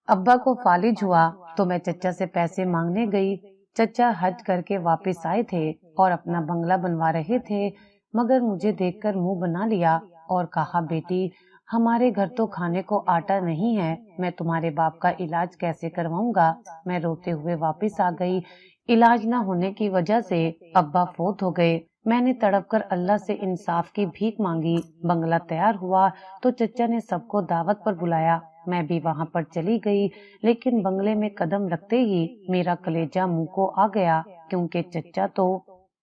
ابا کو فالج ہوا تو میں چچا سے پیسے مانگنے گئی۔ چچا حج کر کے واپس آئے تھے اور اپنا بنگلہ بنوا رہے تھے، مگر مجھے دیکھ کر منہ بنا لیا اور کہا بیٹی ہمارے گھر تو کھانے کو آٹا نہیں ہے، میں تمہارے باپ کا علاج کیسے کرواؤں گا؟ میں روتے ہوئے واپس آ گئی۔ علاج نہ ہونے کی وجہ سے ابا فوت ہو گئے۔ میں نے تڑپ کر اللہ سے انصاف کی بھیک مانگی۔ بنگلہ تیار ہوا تو چچا نے سب کو دعوت پر بلایا، میں بھی وہاں پر چلی گئی، لیکن بنگلے میں قدم رکھتے ہی میرا کلیجہ منہ کو آ گیا، کیونکہ چچا تو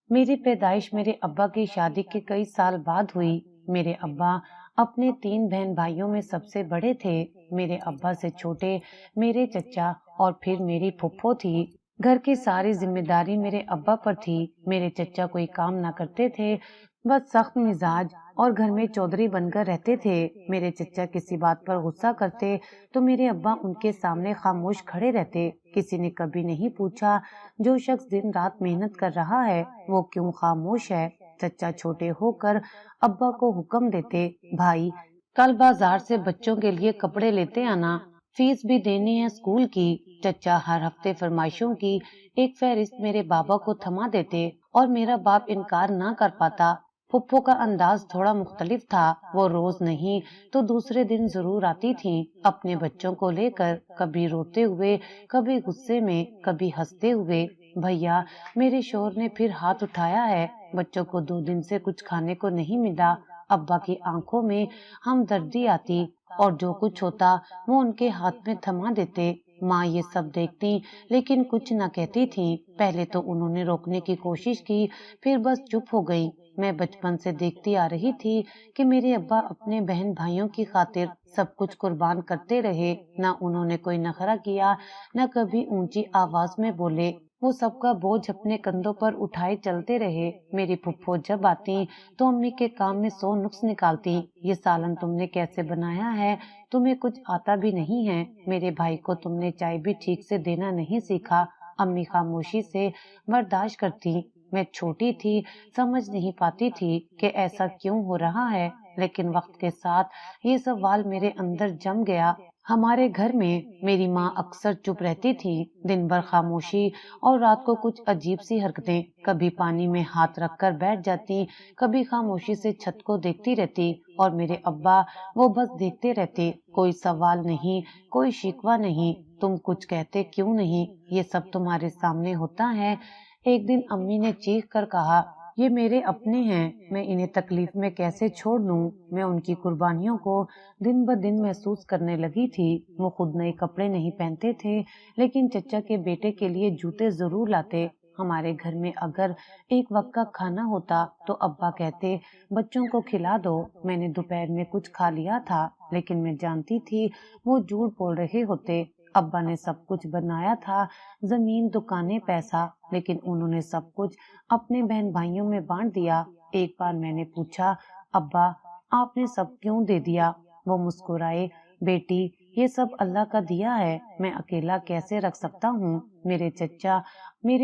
میری پیدائش میرے ابا کی شادی کے کئی سال بعد ہوئی۔ میرے ابا اپنے 3 بہن بھائیوں میں سب سے بڑے تھے۔ میرے ابا سے چھوٹے میرے چچا اور پھر میری پھپھو تھی۔ گھر کی ساری ذمہ داری میرے ابا پر تھی۔ میرے چچا کوئی کام نہ کرتے تھے، بس سخت مزاج اور گھر میں چودھری بن کر رہتے تھے۔ میرے چچا کسی بات پر غصہ کرتے تو میرے ابا ان کے سامنے خاموش کھڑے رہتے۔ کسی نے کبھی نہیں پوچھا جو شخص دن رات محنت کر رہا ہے وہ کیوں خاموش ہے؟ چچا چھوٹے ہو کر ابا کو حکم دیتے، بھائی کل بازار سے بچوں کے لیے کپڑے لیتے آنا، فیس بھی دینی ہے اسکول کی۔ چچا ہر ہفتے فرمائشوں کی ایک فہرست میرے بابا کو تھما دیتے اور میرا باپ انکار نہ کر پاتا۔ پھپھو کا انداز تھوڑا مختلف تھا، وہ روز نہیں تو دوسرے دن ضرور آتی تھیں اپنے بچوں کو لے کر، کبھی روتے ہوئے، کبھی غصے میں، کبھی ہنستے ہوئے۔ بھیا میرے شوہر نے پھر ہاتھ اٹھایا ہے، بچوں کو 2 دن سے کچھ کھانے کو نہیں ملا۔ ابا کی آنکھوں میں ہمدردی آتی اور جو کچھ ہوتا وہ ان کے ہاتھ میں تھما دیتے۔ ماں یہ سب دیکھتی لیکن کچھ نہ کہتی تھی۔ پہلے تو انہوں نے روکنے کی کوشش کی، پھر بس چپ ہو گئی۔ میں بچپن سے دیکھتی آ رہی تھی کہ میرے ابا اپنے بہن بھائیوں کی خاطر سب کچھ قربان کرتے رہے، نہ انہوں نے کوئی نخرہ کیا، نہ کبھی اونچی آواز میں بولے، وہ سب کا بوجھ اپنے کندھوں پر اٹھائے چلتے رہے۔ میری پھپھو جب آتی تو امی کے کام میں 100 نقص نکالتی، یہ سالن تم نے کیسے بنایا ہے، تمہیں کچھ آتا بھی نہیں ہے، میرے بھائی کو تم نے چائے بھی ٹھیک سے دینا نہیں سیکھا۔ امی خاموشی سے برداشت کرتی۔ میں چھوٹی تھی، سمجھ نہیں پاتی تھی کہ ایسا کیوں ہو رہا ہے، لیکن وقت کے ساتھ یہ سوال میرے اندر جم گیا۔ ہمارے گھر میں میری ماں اکثر چپ رہتی تھی، دن بھر خاموشی اور رات کو کچھ عجیب سی حرکتیں، کبھی پانی میں ہاتھ رکھ کر بیٹھ جاتی، کبھی خاموشی سے چھت کو دیکھتی رہتی، اور میرے ابا وہ بس دیکھتے رہتے، کوئی سوال نہیں، کوئی شکوہ نہیں۔ تم کچھ کہتے کیوں نہیں؟ یہ سب تمہارے سامنے ہوتا ہے۔ ایک دن امی نے چیخ کر کہا، یہ میرے اپنے ہیں، میں انہیں تکلیف میں کیسے چھوڑ دوں؟ میں ان کی قربانیوں کو دن بدن محسوس کرنے لگی تھی۔ وہ خود نئے کپڑے نہیں پہنتے تھے، لیکن چچا کے بیٹے کے لیے جوتے ضرور لاتے۔ ہمارے گھر میں اگر ایک وقت کا کھانا ہوتا تو ابا کہتے بچوں کو کھلا دو۔ میں نے دوپہر میں کچھ کھا لیا تھا، لیکن میں جانتی تھی وہ جھوٹ بول رہے ہوتے۔ ابا نے سب کچھ بنایا تھا، زمین، دکانیں، پیسہ، لیکن انہوں نے سب کچھ اپنے بہن بھائیوں میں بانٹ دیا۔ ایک بار میں نے پوچھا، ابا آپ نے سب کیوں دے دیا؟ وہ مسکرائے، بیٹی یہ سب اللہ کا دیا ہے، میں اکیلا کیسے رکھ سکتا ہوں؟ میرے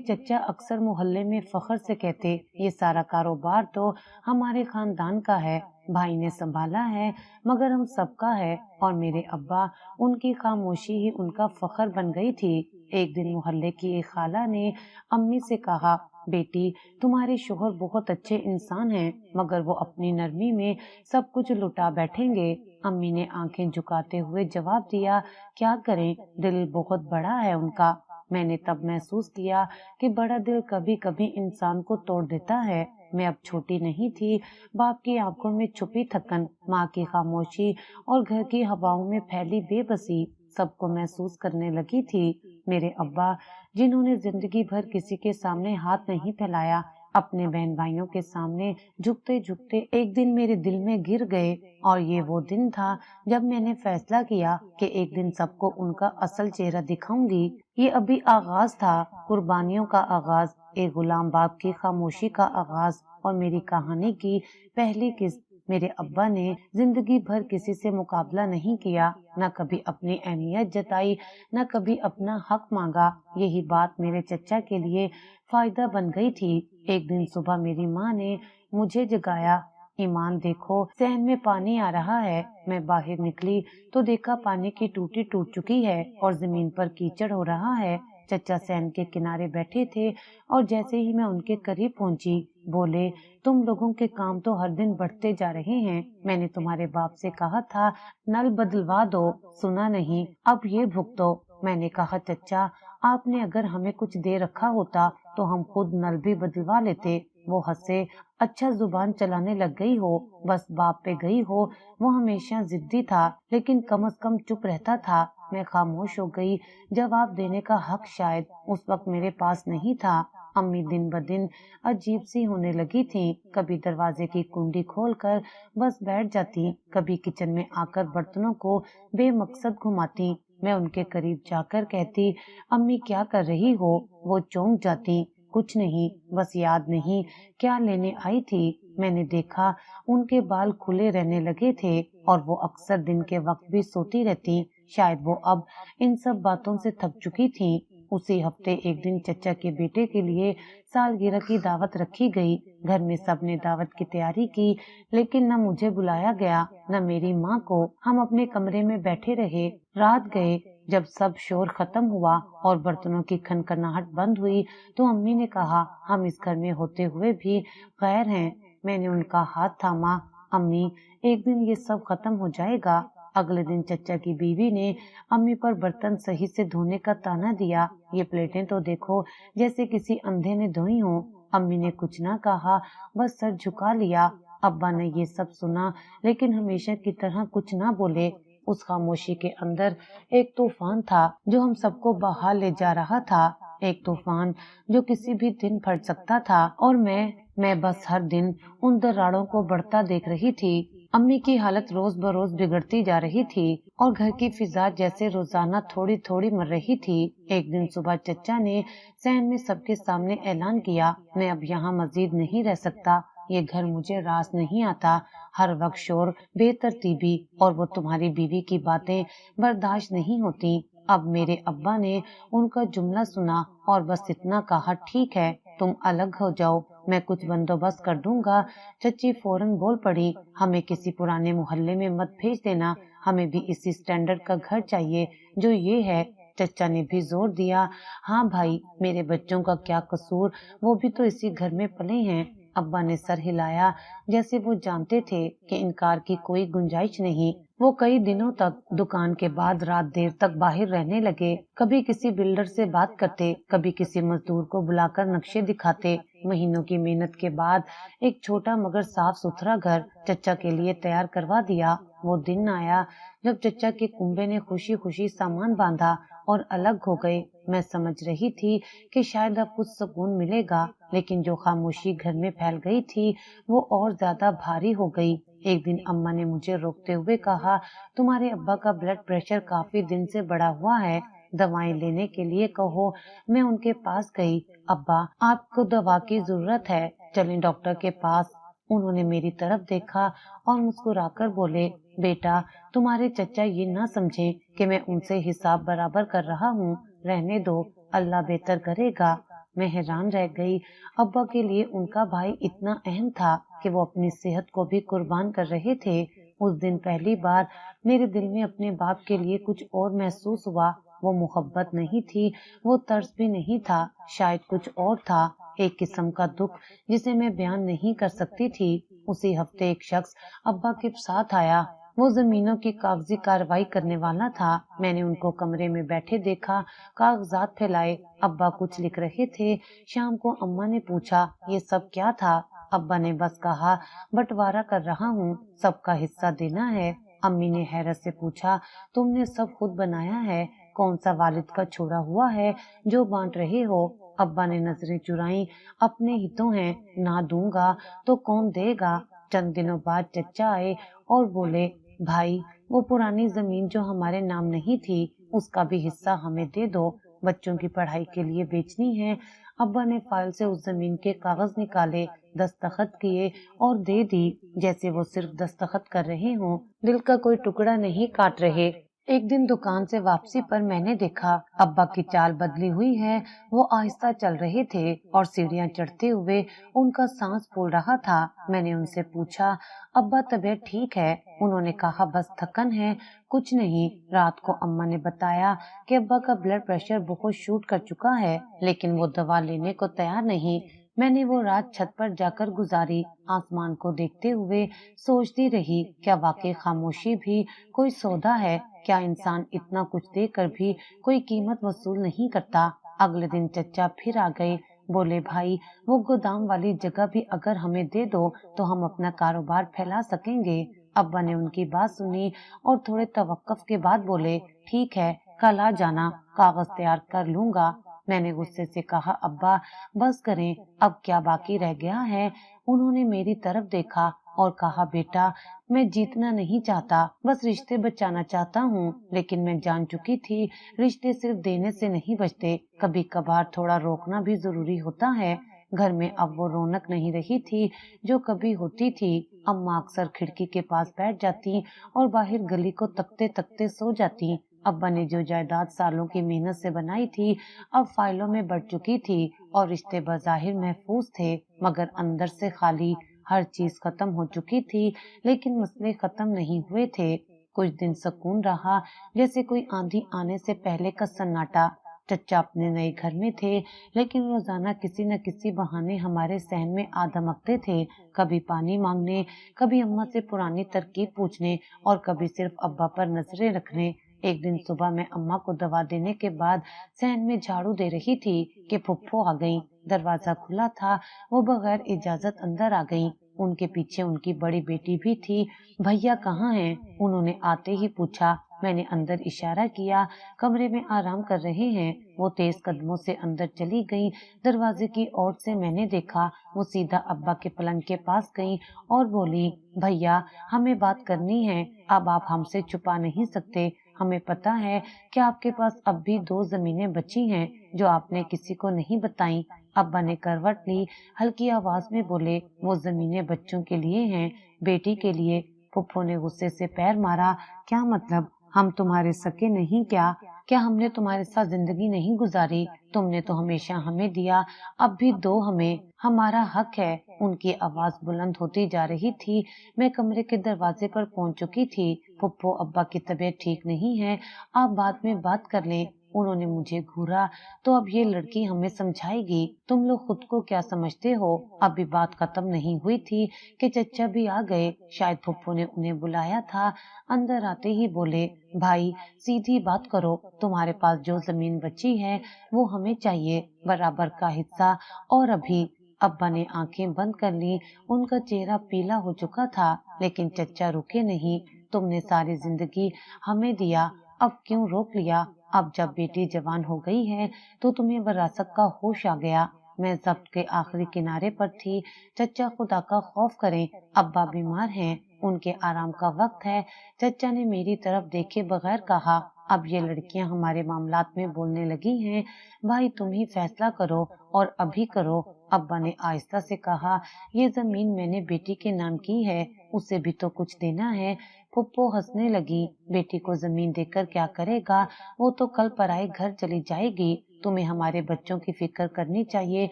چچا اکثر محلے میں فخر سے کہتے، یہ سارا کاروبار تو ہمارے خاندان کا ہے، بھائی نے سنبھالا ہے مگر ہم سب کا ہے، اور میرے ابا ان کی خاموشی ہی ان کا فخر بن گئی تھی۔ ایک دن محلے کی ایک خالہ نے امی سے کہا، بیٹی تمہارے شوہر بہت اچھے انسان ہیں، مگر وہ اپنی نرمی میں سب کچھ لٹا بیٹھیں گے۔ امی نے آنکھیں جھکاتے ہوئے جواب دیا، کیا کریں، دل بہت بڑا ہے ان کا۔ میں نے تب محسوس کیا کہ بڑا دل کبھی کبھی انسان کو توڑ دیتا ہے۔ میں اب چھوٹی نہیں تھی، باپ کی آنکھوں میں چھپی تھکن، ماں کی خاموشی اور گھر کی ہواؤں میں پھیلی بے بسی سب کو محسوس کرنے لگی تھی۔ میرے ابا جنہوں نے زندگی بھر کسی کے سامنے ہاتھ نہیں پھیلایا، اپنے بہن بھائیوں کے سامنے جھکتے جھکتے ایک دن میرے دل میں گر گئے، اور یہ وہ دن تھا جب میں نے فیصلہ کیا کہ ایک دن سب کو ان کا اصل چہرہ دکھاؤں گی۔ یہ ابھی آغاز تھا، قربانیوں کا آغاز، ایک غلام باپ کی خاموشی کا آغاز، اور میری کہانی کی پہلی قسط۔ میرے ابا نے زندگی بھر کسی سے مقابلہ نہیں کیا، نہ کبھی اپنی اہمیت جتائی، نہ کبھی اپنا حق مانگا۔ یہی بات میرے چچا کے لیے فائدہ بن گئی تھی۔ ایک دن صبح میری ماں نے مجھے جگایا، ایمان دیکھو सहन में पानी आ रहा है। मैं बाहर निकली तो देखा पानी की टूटी टूट चुकी है और जमीन पर कीचड़ हो रहा है। चचा सहन के किनारे बैठे थे और जैसे ही मैं उनके करीब पहुंची बोले, तुम लोगों के काम तो हर दिन बढ़ते जा रहे हैं। मैंने तुम्हारे बाप से कहा था नल बदलवा दो, सुना नहीं, अब ये भुगतो। मैंने कहा चचा आपने अगर हमें कुछ दे रखा होता तो हम खुद नल भी बदलवा लेते। वो हंसे, अच्छा जुबान चलाने लग गई हो, बस बाप पे गई हो। वो हमेशा जिद्दी था लेकिन कम से कम चुप रहता था। मैं खामोश हो गई। जवाब देने का हक शायद उस वक्त मेरे पास नहीं था। अम्मी दिन ब दिन अजीब सी होने लगी थी। कभी दरवाजे की कुंडी खोलकर बस बैठ जाती, कभी किचन में आकर बर्तनों को बेमकसद घुमाती। मैं उनके करीब जाकर कहती, अम्मी क्या कर रही हो? वो चौंक जाती, कुछ नहीं, बस याद नहीं क्या लेने आई थी। मैंने देखा उनके बाल खुले रहने लगे थे और वो अक्सर दिन के वक्त भी सोती रहती। शायद वो अब इन सब बातों से थक चुकी थी। उसी हफ्ते एक दिन चचा के बेटे के लिए सालगिरह की दावत रखी गई। घर में सबने दावत की तैयारी की, लेकिन न मुझे बुलाया गया न मेरी माँ को। हम अपने कमरे में बैठे रहे। रात गए। जब सब शोर खत्म हुआ और बर्तनों की खनखनाहट बंद हुई तो अम्मी ने कहा, हम इस घर में होते हुए भी गैर हैं। मैंने उनका हाथ थामा, अम्मी एक दिन ये सब खत्म हो जाएगा। अगले दिन चचा की बीवी ने अम्मी पर बर्तन सही से धोने का ताना दिया। ये प्लेटें तो देखो जैसे किसी अंधे ने धोई हो। अम्मी ने कुछ ना कहा, बस सर झुका लिया। अब्बा ने ये सब सुना लेकिन हमेशा की तरह कुछ ना बोले। उस खामोशी के अंदर एक तूफान था जो हम सबको बहा ले जा रहा था। एक तूफान जो किसी भी दिन फट सकता था और मैं बस हर दिन उन दरारों को बढ़ता देख रही थी। अम्मी की हालत रोज बरोज बिगड़ती जा रही थी और घर की फिजा जैसे रोजाना थोड़ी थोड़ी मर रही थी। एक दिन सुबह चचा ने सहन में सबके सामने ऐलान किया, मैं अब यहाँ मजीद नहीं रह सकता। ये घर मुझे रास नहीं आता। हर वक्त शोर, बेतरतीबी और वो तुम्हारी बीवी की बातें बर्दाश्त नहीं होती। अब मेरे अब्बा ने उनका जुमला सुना और बस इतना कहा, ठीक है तुम अलग हो जाओ, मैं कुछ बंदोबस्त कर दूंगा। चची फौरन बोल पड़ी, हमें किसी पुराने मोहल्ले में मत भेज देना, हमें भी इसी स्टैंडर्ड का घर चाहिए जो ये है। चचा ने भी जोर दिया, हाँ भाई मेरे बच्चों का क्या कसूर, वो भी तो इसी घर में पले हैं। अब्बा ने सर हिलाया जैसे वो जानते थे कि इनकार की कोई गुंजाइश नहीं। वो कई दिनों तक दुकान के बाद रात देर तक बाहर रहने लगे। कभी किसी बिल्डर से बात करते, कभी किसी मजदूर को बुलाकर नक्शे दिखाते। महीनों की मेहनत के बाद एक छोटा मगर साफ सुथरा घर चचा के लिए तैयार करवा दिया। वो दिन आया जब चचा के कुंबे ने खुशी खुशी सामान बांधा और अलग हो गए। मैं समझ रही थी कि शायद अब कुछ सुकून मिलेगा, लेकिन जो खामोशी घर में फैल गई थी वो और ज्यादा भारी हो गई। एक दिन अम्मा ने मुझे रोकते हुए कहा, तुम्हारे अब्बा का ब्लड प्रेशर काफी दिन से बढ़ा हुआ है, दवाएं लेने के लिए कहो। मैं उनके पास गई, अब्बा आपको दवा की जरूरत है, चलें डॉक्टर के पास। उन्होंने मेरी तरफ देखा और मुस्कुराकर बोले, बेटा तुम्हारे चचा ये ना समझे कि मैं उनसे हिसाब बराबर कर रहा हूँ, रहने दो, अल्लाह बेहतर करेगा। मैं हैरान रह गई। अब्बा के लिए उनका भाई इतना अहम था कि वो अपनी सेहत को भी कुर्बान कर रहे थे। उस दिन पहली बार मेरे दिल में अपने बाप के लिए कुछ और महसूस हुआ। वो मोहब्बत नहीं थी, वो तर्स भी नहीं था, शायद कुछ और था, एक किस्म का दुख जिसे मैं बयान नहीं कर सकती थी। उसी हफ्ते एक शख्स अब्बा के साथ आया। वो जमीनों की कागजी कार्रवाई करने वाला था। मैंने उनको कमरे में बैठे देखा, कागजात फैलाए। अब्बा कुछ लिख रहे थे। शाम को अम्मा ने पूछा, ये सब क्या था? अब्बा ने बस कहा, बंटवारा कर रहा हूँ, सबका हिस्सा देना है। अम्मी ने हैरत से पूछा, तुमने सब खुद बनाया है? कौन सा वालिद का छोड़ा हुआ है जो बांट रहे हो? अब्बा ने नजरें चुराई, अपने ही तो हैं, ना दूंगा तो कौन देगा? चंद दिनों बाद चचा आए और बोले, भाई वो पुरानी जमीन जो हमारे नाम नहीं थी उसका भी हिस्सा हमें दे दो, बच्चों की पढ़ाई के लिए बेचनी है। अब्बा ने फाइल से उस जमीन के कागज निकाले, दस्तखत किए और दे दी, जैसे वो सिर्फ दस्तखत कर रहे हों, दिल का कोई टुकड़ा नहीं काट रहे। एक दिन दुकान से वापसी पर मैंने देखा अब्बा की चाल बदली हुई है। वो आहिस्ता चल रहे थे और सीढ़ियां चढ़ते हुए उनका सांस फूल रहा था। मैंने उनसे पूछा, अब्बा तबीयत ठीक है? उन्होंने कहा, बस थकन है, कुछ नहीं। रात को अम्मा ने बताया कि अब्बा का ब्लड प्रेशर बहुत शूट कर चुका है, लेकिन वो दवा लेने को तैयार नहीं। मैंने वो रात छत पर जाकर गुजारी, आसमान को देखते हुए सोचती रही, क्या वाकई खामोशी भी कोई सौदा है? क्या इंसान इतना कुछ देकर भी कोई कीमत वसूल नहीं करता? अगले दिन चचा फिर आ गए। बोले, भाई, वो गोदाम वाली जगह भी अगर हमें दे दो तो हम अपना कारोबार फैला सकेंगे। अब्बा ने उनकी बात सुनी और थोड़े तवक्कुफ के बाद बोले, ठीक है, कल आ जाना, कागज तैयार कर लूंगा। मैंने गुस्से से कहा, अब्बा बस करें, अब क्या बाकी रह गया है? उन्होंने मेरी तरफ देखा और कहा, बेटा, मैं जीतना नहीं चाहता, बस रिश्ते बचाना चाहता हूँ। लेकिन मैं जान चुकी थी रिश्ते सिर्फ देने से नहीं बचते, कभी कभार थोड़ा रोकना भी जरूरी होता है। घर में अब वो रौनक नहीं रही थी जो कभी होती थी। अम्मा अक्सर खिड़की के पास बैठ जाती और बाहर गली को तकते तकते सो जाती। अब्बा ने जो जायदाद सालों की मेहनत से बनाई थी अब फाइलों में बढ़ चुकी थी और रिश्ते बज़ाहिर महफूज थे मगर अंदर से खाली। हर चीज खत्म हो चुकी थी लेकिन मसले खत्म नहीं हुए थे। कुछ दिन सुकून रहा, जैसे कोई आंधी आने से पहले का सन्नाटा। चचा अपने नए घर में थे लेकिन रोजाना किसी न किसी बहाने हमारे सहन में आ धमकते थे। कभी पानी मांगने, कभी अम्मा से पुरानी तरकीब पूछने और कभी सिर्फ अब्बा पर नजरें रखने। एक दिन सुबह मैं अम्मा को दवा देने के बाद सहन में झाड़ू दे रही थी कि फुप्पो आ गई। दरवाजा खुला था, वो बगैर इजाजत अंदर आ गई। उनके पीछे उनकी बड़ी बेटी भी थी। भैया कहाँ हैं? उन्होंने आते ही पूछा। मैंने अंदर इशारा किया, कमरे में आराम कर रहे हैं। वो तेज कदमों से अंदर चली गई। दरवाजे की ओर से मैंने देखा वो सीधा अब्बा के पलंग के पास गई और बोली, भैया, हमें बात करनी है, अब आप हमसे छुपा नहीं सकते। हमें पता है कि आपके पास अब भी 2 जमीनें बची हैं जो आपने किसी को नहीं बताई। अब्बा ने करवट ली, हल्की आवाज में बोले, वो जमीनें बच्चों के लिए हैं, बेटी के लिए। फुफ्फो ने गुस्से से पैर मारा, क्या मतलब? हम तुम्हारे सके नहीं क्या? क्या हमने तुम्हारे साथ जिंदगी नहीं गुजारी? तुमने तो हमेशा हमें दिया, अब भी दो हमें, हमारा हक है। उनकी आवाज बुलंद होती जा रही थी। मैं कमरे के दरवाजे पर पहुंच चुकी थी। फुप्पो, अब्बा की तबीयत ठीक नहीं है, आप बाद में बात कर लें। उन्होंने मुझे घूरा, तो अब ये लड़की हमें समझाएगी। तुम लोग खुद को क्या समझते हो? अभी बात खत्म नहीं हुई थी कि चचा भी आ गए। शायद फुप्पो ने उन्हें बुलाया था। अंदर आते ही बोले, भाई, सीधी बात करो, तुम्हारे पास जो जमीन बची है वो हमें चाहिए, बराबर का हिस्सा। और अभी अब्बा ने आंखें बंद कर ली। उनका चेहरा पीला हो चुका था, लेकिन चचा रुके नहीं। तुमने सारी जिंदगी हमें दिया, अब क्यों रोक लिया? अब जब बेटी जवान हो गई है तो तुम्हें विरासत का होश आ गया। मैं जब्त के आखिरी किनारे पर थी। चचा, खुदा का खौफ करें, अब्बा बीमार हैं, उनके आराम का वक्त है। चचा ने मेरी तरफ देखे बगैर कहा, अब ये लड़कियां हमारे मामलात में बोलने लगी हैं। भाई, तुम ही फैसला करो और अभी करो। अब्बा ने आहिस्ता से कहा, ये जमीन मैंने बेटी के नाम की है, उसे भी तो कुछ देना है। फुप्पो हंसने लगी, बेटी को जमीन देकर क्या करेगा? वो तो कल पराए घर चली जाएगी। तुम्हें हमारे बच्चों की फिक्र करनी चाहिए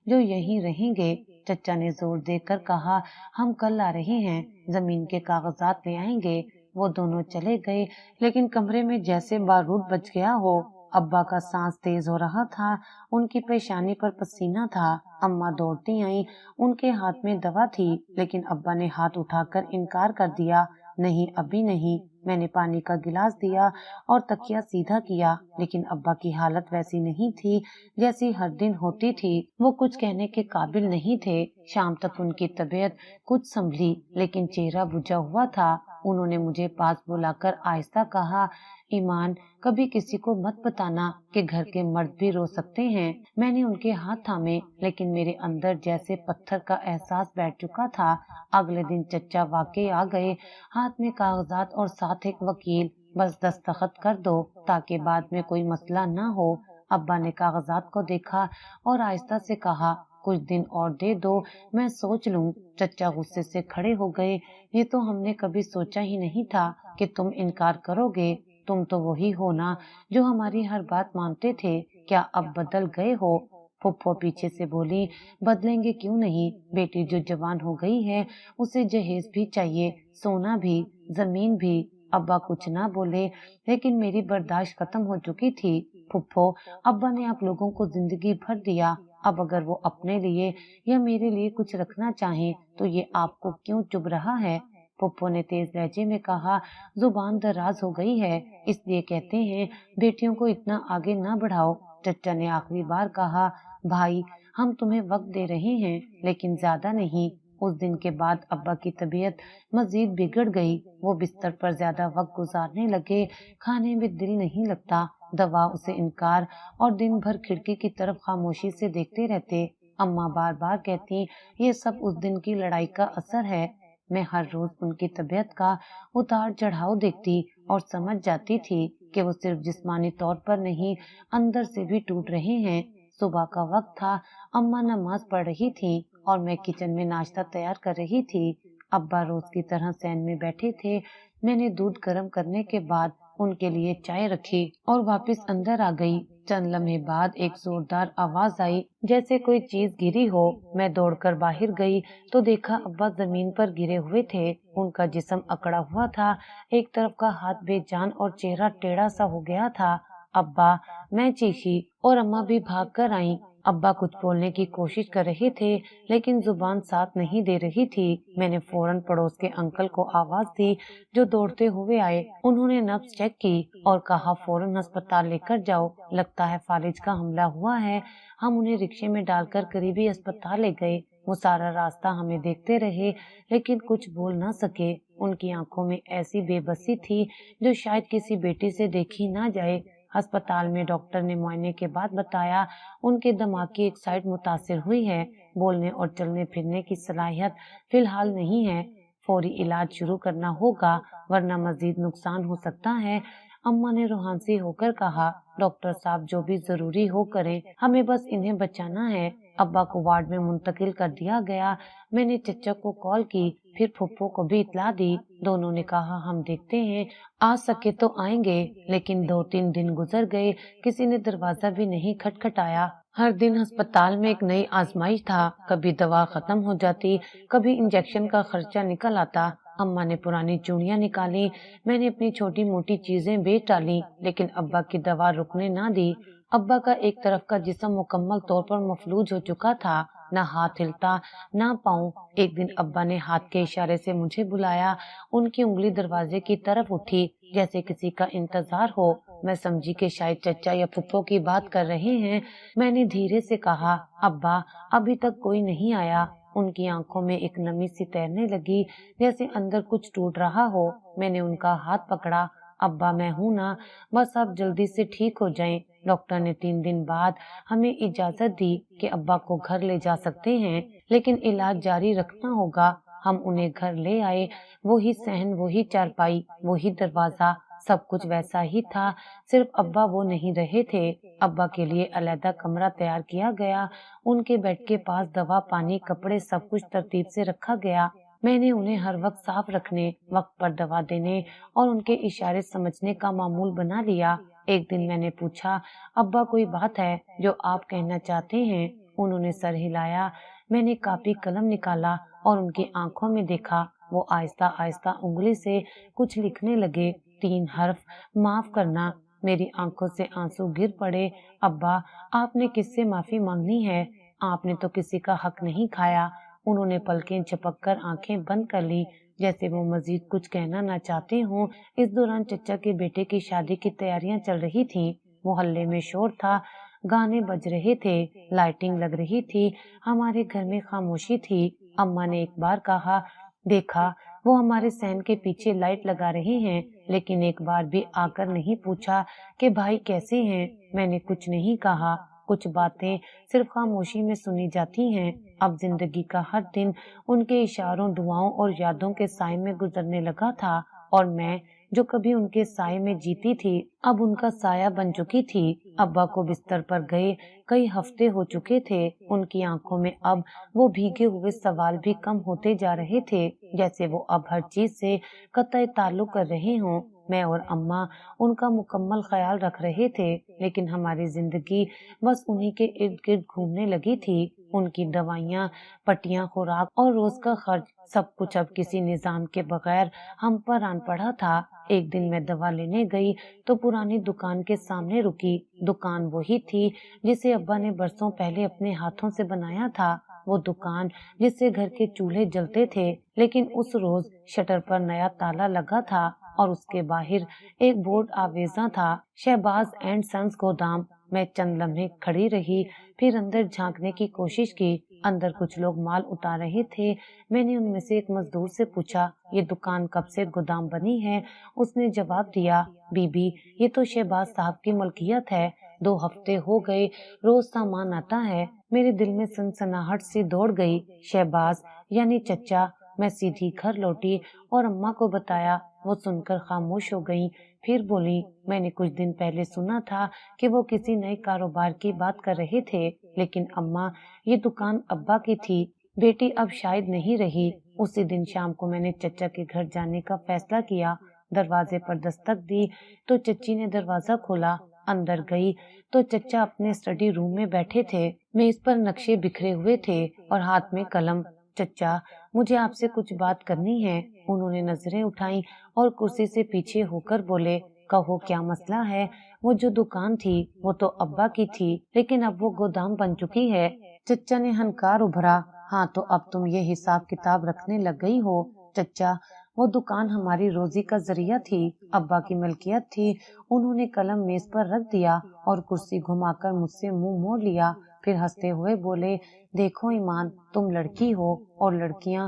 जो यहीं रहेंगे। चचा ने जोर देकर कहा, हम कल आ रहे हैं, जमीन के कागजात ले आएंगे। वो दोनों चले गए, लेकिन कमरे में जैसे बारूद बच गया हो। अब्बा का सांस तेज हो रहा था, उनकी पेशानी पर पसीना था। अम्मा दौड़ती आईं, उनके हाथ में दवा थी, लेकिन अब्बा ने हाथ उठाकर इनकार कर दिया। नहीं, अभी नहीं। मैंने पानी का गिलास दिया और तकिया सीधा किया, लेकिन अब्बा की हालत वैसी नहीं थी जैसी हर दिन होती थी। वो कुछ कहने के काबिल नहीं थे। शाम तक उनकी तबीयत कुछ संभली, लेकिन चेहरा बुझा हुआ था। उन्होंने मुझे पास बुलाकर आहिस्ता कहा, ईमान, कभी किसी को मत बताना कि घर के मर्द भी रो सकते हैं। मैंने उनके हाथ थामे, लेकिन मेरे अंदर जैसे पत्थर का एहसास बैठ चुका था। अगले दिन चचा वाकई आ गए, हाथ में कागजात और साथ एक वकील। बस दस्तखत कर दो ताकि बाद में कोई मसला ना हो। अब्बा ने कागजात को देखा और आहिस्ता से कहा, कुछ दिन और दे दो, मैं सोच लूं। चचा गुस्से से खड़े हो गए, ये तो हमने कभी सोचा ही नहीं था कि तुम इनकार करोगे। तुम तो वही हो ना जो हमारी हर बात मानते थे, क्या अब बदल गए हो? फुप्पो पीछे से बोली, बदलेंगे क्यों नहीं, बेटी जो जवान हो गई है उसे जहेज भी चाहिए, सोना भी, जमीन भी। अब्बा कुछ ना बोले, लेकिन मेरी बर्दाश्त खत्म हो चुकी थी। फुप्पो, अब्बा ने आप लोगों को जिंदगी भर दिया, अब अगर वो अपने लिए या मेरे लिए कुछ रखना चाहे तो ये आपको क्यों चुभ रहा है? पुप्पो ने तेज लहजे में कहा, जुबान दराज हो गई है, इसलिए कहते हैं बेटियों को इतना आगे ना बढ़ाओ। चचा ने आखिरी बार कहा, भाई हम तुम्हें वक्त दे रहे हैं लेकिन ज्यादा नहीं। उस दिन के बाद अब्बा की तबीयत मजीद बिगड़ गई। वो बिस्तर पर ज्यादा वक्त गुजारने लगे, खाने में दिल नहीं लगता, दवा उसे इनकार, और दिन भर खिड़की की तरफ खामोशी से देखते रहते। अम्मा बार बार कहती, ये सब उस दिन की लड़ाई का असर है। मैं हर रोज उनकी तबीयत का उतार चढ़ाव देखती और समझ जाती थी कि वो सिर्फ जिस्मानी तौर पर नहीं, अंदर से भी टूट रहे हैं। सुबह का वक्त था, अम्मा नमाज पढ़ रही थी और मैं किचन में नाश्ता तैयार कर रही थी। अब्बा रोज की तरह सैन में बैठे थे। मैंने दूध गर्म करने के बाद उनके लिए चाय रखी और वापस अंदर आ गई। चंद लम्हे बाद एक जोरदार आवाज आई, जैसे कोई चीज गिरी हो। मैं दौड़कर बाहर गई तो देखा अब्बा जमीन पर गिरे हुए थे। उनका जिस्म अकड़ा हुआ था, एक तरफ का हाथ बेजान और चेहरा टेढ़ा सा हो गया था। अब्बा, मैं चीखी और अम्मा भी भाग कर आई। अब्बा कुछ बोलने की कोशिश कर रहे थे लेकिन जुबान साथ नहीं दे रही थी। मैंने फौरन पड़ोस के अंकल को आवाज दी जो दौड़ते हुए आए। उन्होंने नब्ज चेक की और कहा, फौरन अस्पताल लेकर जाओ, लगता है फालिज का हमला हुआ है। हम उन्हें रिक्शे में डालकर करीबी अस्पताल ले गए। वो सारा रास्ता हमें देखते रहे लेकिन कुछ बोल ना सके। उनकी आंखों में ऐसी बेबसी थी जो शायद किसी बेटी से देखी ना जाए। अस्पताल में डॉक्टर ने मुआयने के बाद बताया, उनके दिमाग की एक साइड मुतासिर हुई है, बोलने और चलने फिरने की सलाहियत फिलहाल नहीं है। फौरी इलाज शुरू करना होगा वरना मजीद नुकसान हो सकता है। अम्मा ने रूहानसी होकर कहा, डॉक्टर साहब जो भी जरूरी हो करें, हमें बस इन्हें बचाना है। अब्बा को वार्ड में मुंतकिल कर दिया गया। मैंने चचा को कॉल की, फिर फुप्पो को भी इतला दी। दोनों ने कहा, हम देखते हैं, आ सके तो आएंगे। लेकिन 2-3 दिन गुजर गए, किसी ने दरवाजा भी नहीं खटखटाया। हर दिन अस्पताल में एक नई आजमाइश था, कभी दवा खत्म हो जाती, कभी इंजेक्शन का खर्चा निकल आता। अम्मा ने पुरानी चूड़ियां निकाली, मैंने अपनी छोटी मोटी चीजें बेच डाली, लेकिन अब्बा की दवा रुकने ना दी। अब्बा का एक तरफ का जिस्म मुकम्मल तौर पर मफलूज हो चुका था, ना हाथ हिलता ना पाँव। एक दिन अब्बा ने हाथ के इशारे से मुझे बुलाया। उनकी उंगली दरवाजे की तरफ उठी जैसे किसी का इंतजार हो। मैं समझी कि शायद चचा या फुप्पो की बात कर रहे हैं। मैंने धीरे से कहा, अब्बा अभी तक कोई नहीं आया। उनकी आंखों में एक नमी सी तैरने लगी, जैसे अंदर कुछ टूट रहा हो। मैंने उनका हाथ पकड़ा, अब्बा मैं हूं ना, बस आप जल्दी से ठीक हो जाएं। डॉक्टर ने 3 दिन बाद हमें इजाजत दी कि अब्बा को घर ले जा सकते हैं, लेकिन इलाज जारी रखना होगा। हम उन्हें घर ले आए, वही सहन, वही चारपाई, वही दरवाजा, सब कुछ वैसा ही था, सिर्फ अब्बा वो नहीं रहे थे। अब्बा के लिए अलग कमरा तैयार किया गया, उनके बेड के पास दवा, पानी, कपड़े, सब कुछ तरतीब से रखा गया। मैंने उन्हें हर वक्त साफ रखने, वक्त पर दवा देने और उनके इशारे समझने का मामूल बना लिया। एक दिन मैंने पूछा, अब्बा कोई बात है जो आप कहना चाहते हैं? उन्होंने सर हिलाया। मैंने कापी कलम निकाला और उनकी आंखों में देखा। वो आहिस्ता आहिस्ता उंगली से कुछ लिखने लगे, 3 हर्फ, माफ करना। मेरी आंखों से आंसू गिर पड़े। अब्बा आपने किससे माफी मांगनी है? आपने तो किसी का हक नहीं खाया। उन्होंने पलकें झपककर आंखें बंद कर ली, जैसे वो मजीद कुछ कहना ना चाहते हों। इस दौरान चचा के बेटे की शादी की तैयारियां चल रही थी। मोहल्ले में शोर था, गाने बज रहे थे, लाइटिंग लग रही थी। हमारे घर में खामोशी थी। अम्मा ने एक बार कहा, देखा वो हमारे सहन के पीछे लाइट लगा रहे हैं, लेकिन एक बार भी आकर नहीं पूछा कि भाई कैसे हैं। मैंने कुछ नहीं कहा। कुछ बातें सिर्फ खामोशी में सुनी जाती हैं। अब जिंदगी का हर दिन उनके इशारों, दुआओं और यादों के साए में गुजरने लगा था, और मैं जो कभी उनके साए में जीती थी अब उनका साया बन चुकी थी। अब्बा को बिस्तर पर गए कई हफ्ते हो चुके थे। उनकी आंखों में अब वो भीगे हुए सवाल भी कम होते जा रहे थे, जैसे वो अब हर चीज से कतई ताल्लुक कर रहे हों। میں اور اماں ان کا مکمل خیال رکھ رہے تھے، لیکن ہماری زندگی بس انہی کے ارد گرد گھومنے لگی تھی۔ ان کی دوائیاں، پٹیاں، خوراک اور روز کا خرچ، سب کچھ اب کسی نظام کے بغیر ہم پر آن پڑا تھا۔ ایک دن میں دوا لینے گئی تو پرانی دکان کے سامنے رکی۔ دکان وہی تھی جسے ابا نے برسوں پہلے اپنے ہاتھوں سے بنایا تھا، وہ دکان جس سے گھر کے چولہے جلتے تھے، لیکن اس روز شٹر پر نیا تالا لگا تھا اور اس کے باہر ایک بورڈ آویزاں تھا، شہباز اینڈ سنز گودام۔ میں چند لمحے کھڑی رہی، پھر اندر جھانکنے کی کوشش کی۔ اندر کچھ لوگ مال اتار رہے تھے۔ میں نے ان میں سے ایک مزدور سے پوچھا، یہ دکان کب سے گودام بنی ہے؟ اس نے جواب دیا، بی بی یہ تو شہباز صاحب کی ملکیت ہے، 2 ہفتے ہو گئے روز سامان آتا ہے۔ میرے دل میں سنسناہٹ سی دوڑ گئی۔ شہباز یعنی چچا؟ میں سیدھی گھر لوٹی اور اماں کو بتایا۔ وہ سن کر خاموش ہو گئیں، پھر بولی، میں نے کچھ دن پہلے سنا تھا کہ وہ کسی نئے کاروبار کی بات کر رہے تھے، لیکن اماں یہ دکان ابا کی تھی، بیٹی اب شاید نہیں رہی۔ اسی دن شام کو میں نے چچا کے گھر جانے کا فیصلہ کیا۔ دروازے پر دستک دی تو چچی نے دروازہ کھولا۔ اندر گئی تو چچا اپنے اسٹڈی روم میں بیٹھے تھے، میز پر نقشے بکھرے ہوئے تھے اور ہاتھ میں قلم۔ چچا مجھے آپ سے کچھ بات کرنی ہے۔ انہوں نے نظریں اٹھائیں اور کرسی سے پیچھے ہو کر بولے، کہو کیا مسئلہ ہے؟ وہ جو دکان تھی وہ تو ابا کی تھی، لیکن اب وہ گودام بن چکی ہے۔ چچا نے ہنکار ابھرا، ہاں تو اب تم یہ حساب کتاب رکھنے لگ گئی ہو؟ چچا وہ دکان ہماری روزی کا ذریعہ تھی، ابا کی ملکیت تھی۔ انہوں نے قلم میز پر رکھ دیا اور کرسی گھما کر مجھ سے منہ موڑ لیا، پھر ہنستے ہوئے بولے، دیکھو ایمان، تم لڑکی ہو اور لڑکیاں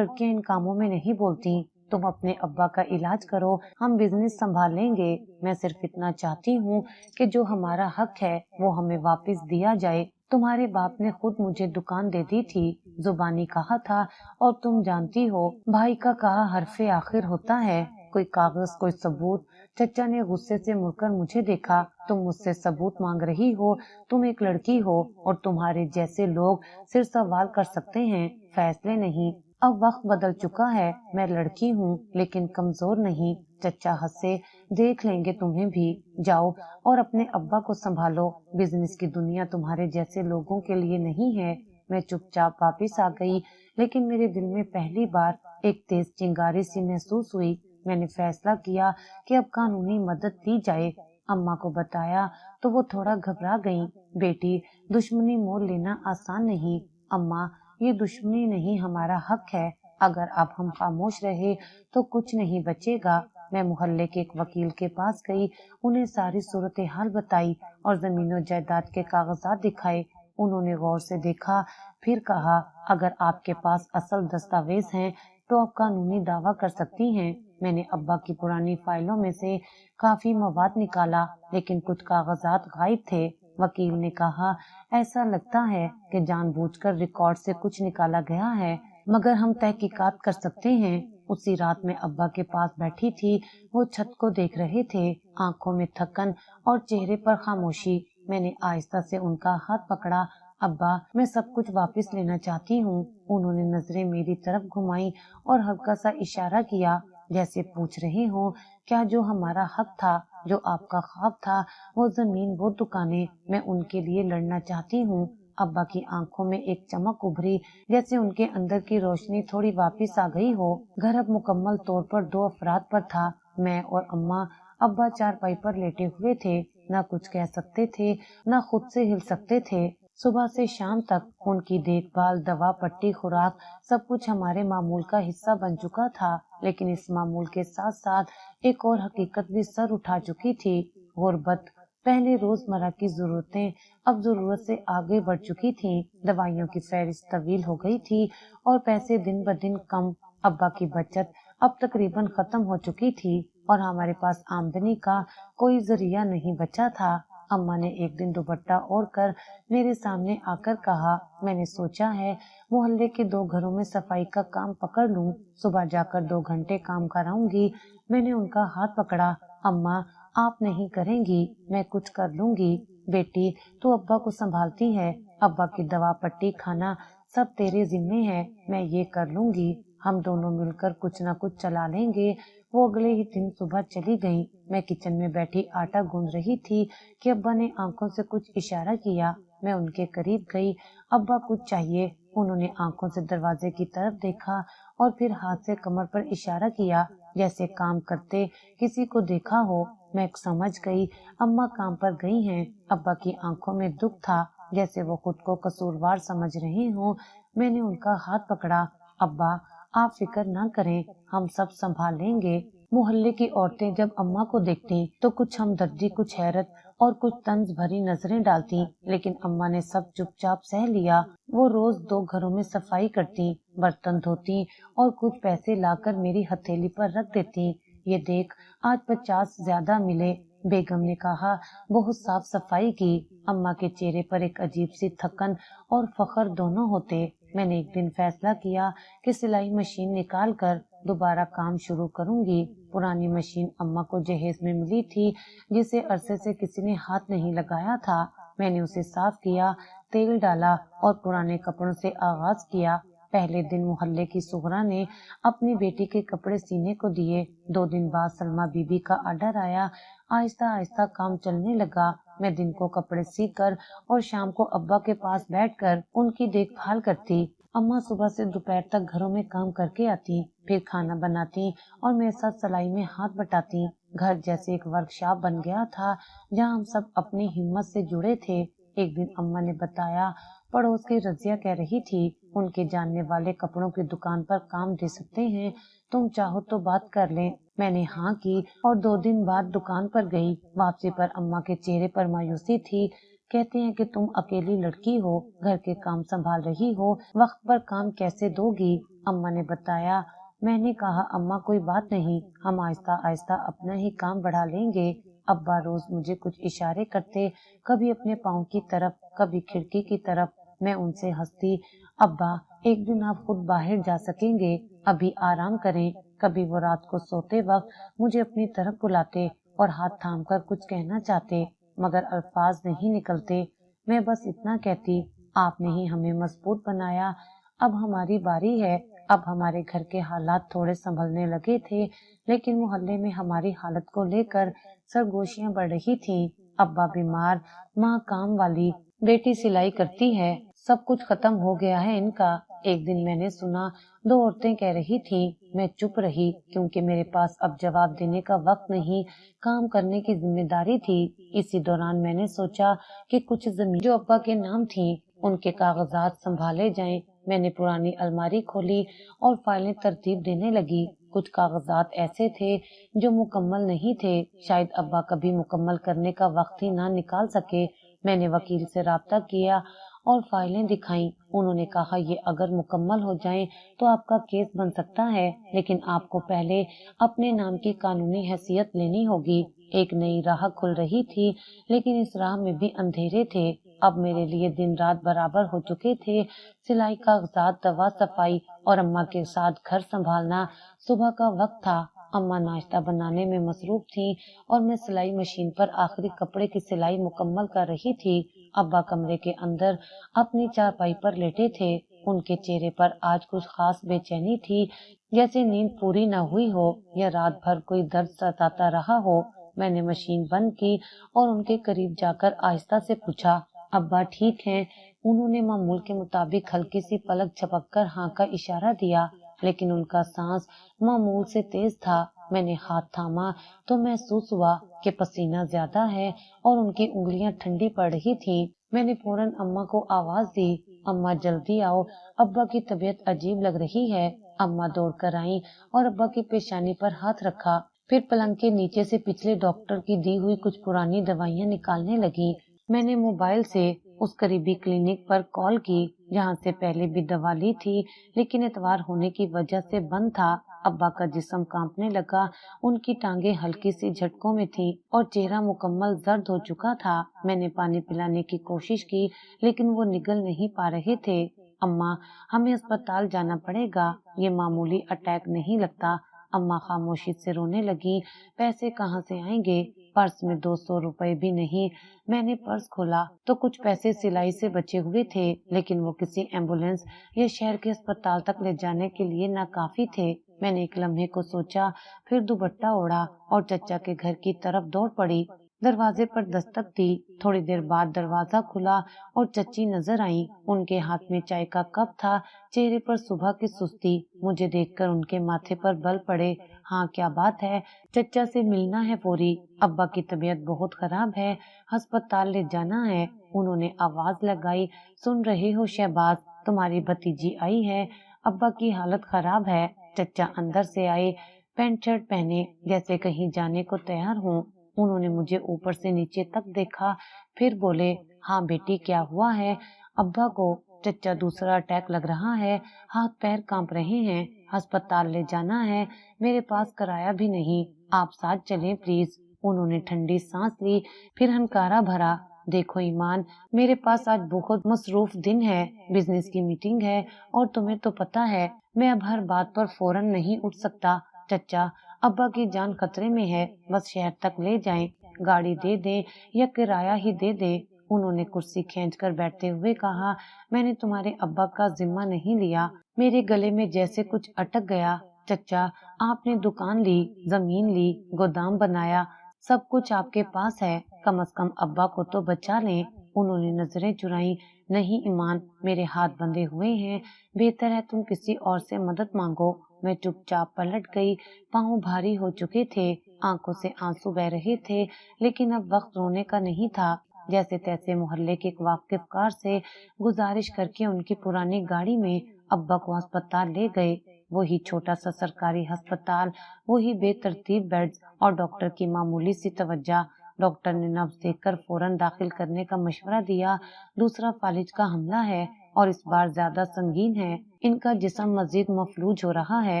ان کاموں میں نہیں بولتی۔ تم اپنے ابا کا علاج کرو، ہم بزنس سنبھال لیں گے۔ میں صرف اتنا چاہتی ہوں کہ جو ہمارا حق ہے وہ ہمیں واپس دیا جائے۔ تمہارے باپ نے خود مجھے دکان دے دی تھی، زبانی کہا تھا، اور تم جانتی ہو بھائی کا کہا حرف آخر ہوتا ہے۔ کوئی کاغذ، کوئی ثبوت؟ چچا نے غصے سے مڑ کر مجھے دیکھا، تم مجھ سے ثبوت مانگ رہی ہو؟ تم ایک لڑکی ہو اور تمہارے جیسے لوگ صرف سوال کر سکتے ہیں، فیصلے نہیں۔ اب وقت بدل چکا ہے، میں لڑکی ہوں لیکن کمزور نہیں۔ چچا ہنسے، دیکھ لیں گے تمہیں بھی، جاؤ اور اپنے ابا کو سنبھالو، بزنس کی دنیا تمہارے جیسے لوگوں کے لیے نہیں ہے۔ میں چپ چاپ واپس آ گئی، لیکن میرے دل میں پہلی بار ایک تیز چنگاری سی محسوس ہوئی۔ میں نے فیصلہ کیا کہ اب قانونی مدد دی جائے۔ اماں کو بتایا تو وہ تھوڑا گھبرا گئیں، بیٹی دشمنی مول لینا آسان نہیں۔ اماں یہ دشمنی نہیں، ہمارا حق ہے، اگر اب ہم خاموش رہے تو کچھ نہیں بچے گا۔ میں محلے کے ایک وکیل کے پاس گئی، انہیں ساری صورتحال بتائی اور زمین و جائیداد کے کاغذات دکھائے۔ انہوں نے غور سے دیکھا، پھر کہا، اگر آپ کے پاس اصل دستاویز ہیں تو آپ قانونی دعویٰ کر سکتی ہیں۔ میں نے ابا کی پرانی فائلوں میں سے کافی مواد نکالا، لیکن کچھ کاغذات غائب تھے۔ وکیل نے کہا، ایسا لگتا ہے کہ جان بوجھ کر ریکارڈ سے کچھ نکالا گیا ہے، مگر ہم تحقیقات کر سکتے ہیں۔ اسی رات میں ابا کے پاس بیٹھی تھی، وہ چھت کو دیکھ رہے تھے، آنکھوں میں تھکن اور چہرے پر خاموشی۔ میں نے آہستہ سے ان کا ہاتھ پکڑا، ابا میں سب کچھ واپس لینا چاہتی ہوں۔ انہوں نے نظریں میری طرف گھمائیں اور ہلکا سا اشارہ کیا، جیسے پوچھ رہے ہوں، کیا جو ہمارا حق تھا، جو آپ کا خواب تھا، وہ زمین، وہ دکانیں، میں ان کے لیے لڑنا چاہتی ہوں۔ ابا کی آنکھوں میں ایک چمک ابھری، جیسے ان کے اندر کی روشنی تھوڑی واپس آ گئی ہو۔ گھر اب مکمل طور پر 2 افراد پر تھا، میں اور اماں۔ ابا چارپائی پر لیٹے ہوئے تھے، نہ کچھ کہہ سکتے تھے، نہ خود سے ہل سکتے تھے۔ صبح سے شام تک ان کی دیکھ بھال، دوا، پٹی، خوراک، سب کچھ ہمارے معمول کا حصہ بن چکا تھا، لیکن اس معمول کے ساتھ ساتھ ایک اور حقیقت بھی سر اٹھا چکی تھی، غربت۔ پہلے روزمرہ کی ضرورتیں اب ضرورت سے آگے بڑھ چکی تھیں، دوائیوں کی فہرست طویل ہو گئی تھی اور پیسے دن بدن کم۔ ابا کی بچت اب تقریباً ختم ہو چکی تھی اور ہمارے پاس آمدنی کا کوئی ذریعہ نہیں بچا تھا۔ اماں نے ایک دن دوپٹہ اوڑھ کر میرے سامنے آ کر کہا، میں نے سوچا ہے محلے کے 2 گھروں میں صفائی کا کام پکڑ لوں، صبح جا کر 2 گھنٹے کام کراؤں گی۔ میں نے ان کا ہاتھ پکڑا، اماں آپ نہیں کریں گی، میں کچھ کر لوں گی۔ بیٹی تو ابا کو سنبھالتی ہے، ابا کی دوا، پٹی، کھانا سب تیرے ذمے ہے، میں یہ کر لوں گی، ہم دونوں مل کر کچھ نہ کچھ چلا لیں گے۔ वो अगले ही दिन सुबह चली गई। मैं किचन में बैठी आटा गूंद रही थी कि अब्बा ने आंखों से कुछ इशारा किया। मैं उनके करीब गई। अब्बा कुछ चाहिए। उन्होंने आंखों से दरवाजे की तरफ देखा और फिर हाथ से कमर पर इशारा किया, जैसे काम करते किसी को देखा हो। मैं समझ गई अम्मा काम पर गई हैं। अब्बा की आंखों में दुख था, जैसे वो खुद को कसूरवार समझ रहे हों। मैंने उनका हाथ पकड़ा। अब्बा, आप फिक्र ना करें, हम सब संभाल लेंगे। मोहल्ले की औरतें जब अम्मा को देखती तो कुछ हमदर्दी, कुछ हैरत और कुछ तंज भरी नजरें डालती, लेकिन अम्मा ने सब चुपचाप सह लिया। वो रोज 2 घरों में सफाई करती, बर्तन धोती और कुछ पैसे लाकर मेरी हथेली पर रख देती। ये देख, आज 50 ज्यादा मिले। बेगम ने कहा, बहुत साफ सफाई की। अम्मा के चेहरे पर एक अजीब सी थकन और फख्र दोनों होते। मैंने एक दिन फैसला किया कि सिलाई मशीन निकाल कर दोबारा काम शुरू करूंगी। पुरानी मशीन अम्मा को जहेज में मिली थी, जिसे अरसे से किसी ने हाथ नहीं लगाया था। मैंने उसे साफ किया, तेल डाला और पुराने कपड़ों से आगाज किया। पहले दिन मोहल्ले की सुगरा ने अपनी बेटी के कपड़े सीने को दिए। 2 दिन बाद सलमा बीबी का ऑर्डर आया। आहिस्ता आहिस्ता काम चलने लगा। मैं दिन को कपड़े सीकर और शाम को अब्बा के पास बैठकर उनकी देखभाल करती। अम्मा सुबह से दोपहर तक घरों में काम करके आती, फिर खाना बनाती और मेरे साथ सिलाई में हाथ बटाती। घर जैसे एक वर्कशॉप बन गया था, जहाँ हम सब अपनी हिम्मत से जुड़े थे। एक दिन अम्मा ने बताया, पड़ोस की रजिया कह रही थी, उनके जानने वाले कपड़ों की दुकान पर काम दे सकते हैं, तुम चाहो तो बात कर लें। मैंने हाँ की और 2 दिन बाद दुकान पर गई। वापसी पर अम्मा के चेहरे पर मायूसी थी। कहते हैं कि तुम अकेली लड़की हो, घर के काम संभाल रही हो, वक्त पर काम कैसे दोगी? अम्मा ने बताया। मैंने कहा, अम्मा कोई बात नहीं, हम आहिस्ता आहिस्ता अपना ही काम बढ़ा लेंगे। अब्बा रोज मुझे कुछ इशारे करते, कभी अपने पाँव की तरफ, कभी खिड़की की तरफ। मैं उनसे हंसती, अब्बा एक दिन आप खुद बाहर जा सकेंगे, अभी आराम करें। कभी वो रात को सोते वक्त मुझे अपनी तरफ बुलाते और हाथ थामकर कुछ कहना चाहते, मगर अल्फाज नहीं निकलते। मैं बस इतना कहती, आपने ही हमें मजबूत बनाया, अब हमारी बारी है। अब हमारे घर के हालात थोड़े संभलने लगे थे, लेकिन मोहल्ले में हमारी हालत को लेकर सरगोशियां बढ़ रही थीं। अब्बा बीमार, माँ काम वाली, बेटी सिलाई करती है, सब कुछ खत्म हो गया है इनका। एक दिन मैंने सुना 2 औरतें कह रही थीं। मैं चुप रही, क्योंकि मेरे पास अब जवाब देने का वक्त नहीं, काम करने की जिम्मेदारी थी। इसी दौरान मैंने सोचा कि कुछ जमीन जो अब्बा के नाम थी, उनके कागजात संभाले जाएं। मैंने पुरानी अलमारी खोली और फाइलें तरतीब देने लगी। कुछ कागजात ऐसे थे जो मुकम्मल नहीं थे, शायद अब्बा कभी मुकम्मल करने का वक्त ही ना निकाल सके। मैंने वकील से राब्ता किया और फाइलें दिखाई। उन्होंने कहा, ये अगर मुकम्मल हो जाएं तो आपका केस बन सकता है, लेकिन आपको पहले अपने नाम की कानूनी हैसियत लेनी होगी। एक नई राह खुल रही थी, लेकिन इस राह में भी अंधेरे थे। अब मेरे लिए दिन रात बराबर हो चुके थे। सिलाई, कागजात, दवा, सफाई और अम्मा के साथ घर संभालना। सुबह का वक्त था। अम्मा नाश्ता बनाने में मसरूफ थी और मैं सिलाई मशीन पर आखिरी कपड़े की सिलाई मुकम्मल कर रही थी। अब्बा कमरे के अंदर अपनी चारपाई पर लेटे थे। उनके चेहरे पर आज कुछ खास बेचैनी थी, जैसे नींद पूरी न हुई हो या रात भर कोई दर्द सताता रहा हो। मैंने मशीन बंद की और उनके करीब जाकर आहिस्ता से पूछा, अब्बा ठीक हैं? उन्होंने मामूल के मुताबिक हल्की सी पलक झपककर हाँ का इशारा दिया, लेकिन उनका सांस मामूल से तेज था। मैंने हाथ थामा तो महसूस हुआ कि पसीना ज्यादा है और उनकी उंगलियां ठंडी पड़ रही थी। मैंने फौरन अम्मा को आवाज दी, अम्मा जल्दी आओ, अब्बा की तबीयत अजीब लग रही है। अम्मा दौड़ कर आई और अब्बा की पेशानी पर हाथ रखा, फिर पलंग के नीचे से पिछले डॉक्टर की दी हुई कुछ पुरानी दवाइयां निकालने लगी। मैंने मोबाइल से उस करीबी क्लिनिक पर कॉल की जहां से पहले भी दवा ली थी, लेकिन इतवार होने की वजह से बंद था। अब्बा का जिस्म कांपने लगा, उनकी टांगे हल्की सी झटकों में थी और चेहरा मुकम्मल जर्द हो चुका था। मैंने पानी पिलाने की कोशिश की, लेकिन वो निगल नहीं पा रहे थे। अम्मा, हमें अस्पताल जाना पड़ेगा, ये मामूली अटैक नहीं लगता। अम्मा खामोशी से रोने लगी। पैसे कहाँ से आएंगे? पर्स में 200 रुपए भी नहीं। मैंने पर्स खोला तो कुछ पैसे सिलाई से बचे हुए थे, लेकिन वो किसी एम्बुलेंस या शहर के अस्पताल तक ले जाने के लिए नाकाफी थे। मैंने एक लम्हे को सोचा, फिर दुपट्टा ओढ़ा और चचा के घर की तरफ दौड़ पड़ी। दरवाजे पर दस्तक दी। थोड़ी देर बाद दरवाजा खुला और चच्ची नजर आई। उनके हाथ में चाय का कप था, चेहरे पर सुबह की सुस्ती। मुझे देखकर उनके माथे पर बल पड़े। हाँ, क्या बात है? चचा से मिलना है फौरी। अब्बा की तबीयत बहुत खराब है, अस्पताल ले जाना है। उन्होंने आवाज लगाई, सुन रहे हो शहबाज, तुम्हारी भतीजी आई है, अब्बा की हालत खराब है। चचा अंदर से आए, पैंट शर्ट पहने, जैसे कहीं जाने को तैयार हों। उन्होंने मुझे ऊपर से नीचे तक देखा, फिर बोले, हाँ बेटी, क्या हुआ है? अब्बा को चचा दूसरा अटैक लग रहा है, हाथ पैर कांप रहे हैं, अस्पताल ले जाना है, मेरे पास किराया भी नहीं, आप साथ चलें प्लीज। उन्होंने ठंडी सांस ली, फिर हंकारा भरा, देखो ईमान, मेरे पास आज बहुत मसरूफ दिन है, बिजनेस की मीटिंग है और तुम्हें तो पता है मैं अब हर बात पर फौरन नहीं उठ सकता। चचा, अब्बा की जान खतरे में है, बस शहर तक ले जाएं, गाड़ी दे दें या किराया ही दे दें। उन्होंने कुर्सी खींचकर बैठते हुए कहा, मैंने तुम्हारे अब्बा का जिम्मा नहीं लिया। मेरे गले में जैसे कुछ अटक गया। चचा, आपने दुकान ली, जमीन ली, गोदाम बनाया, सब कुछ आपके पास है, कम से कम अब्बा को तो बचा लें। उन्होंने नजरें चुराई। नहीं ईमान, मेरे हाथ बंधे हुए हैं, बेहतर है तुम किसी और से मदद मांगो। मैं चुपचाप पलट गई। पाँव भारी हो चुके थे, आंखों से आंसू बह रहे थे, लेकिन अब वक्त रोने का नहीं था। जैसे तैसे मोहल्ले के एक वाकिफकार से गुजारिश करके उनकी पुरानी गाड़ी में अब्बा को अस्पताल ले गए। वही छोटा सा सरकारी अस्पताल, वही बेतरतीब बेड्स और डॉक्टर की मामूली सी तवज्जो। डॉक्टर ने नब्ज देखकर फौरन दाखिल करने का मशवरा दिया। दूसरा फालिज का हमला है और इस बार ज्यादा संगीन है। इनका जिस्म मजीद मफलूज हो रहा है।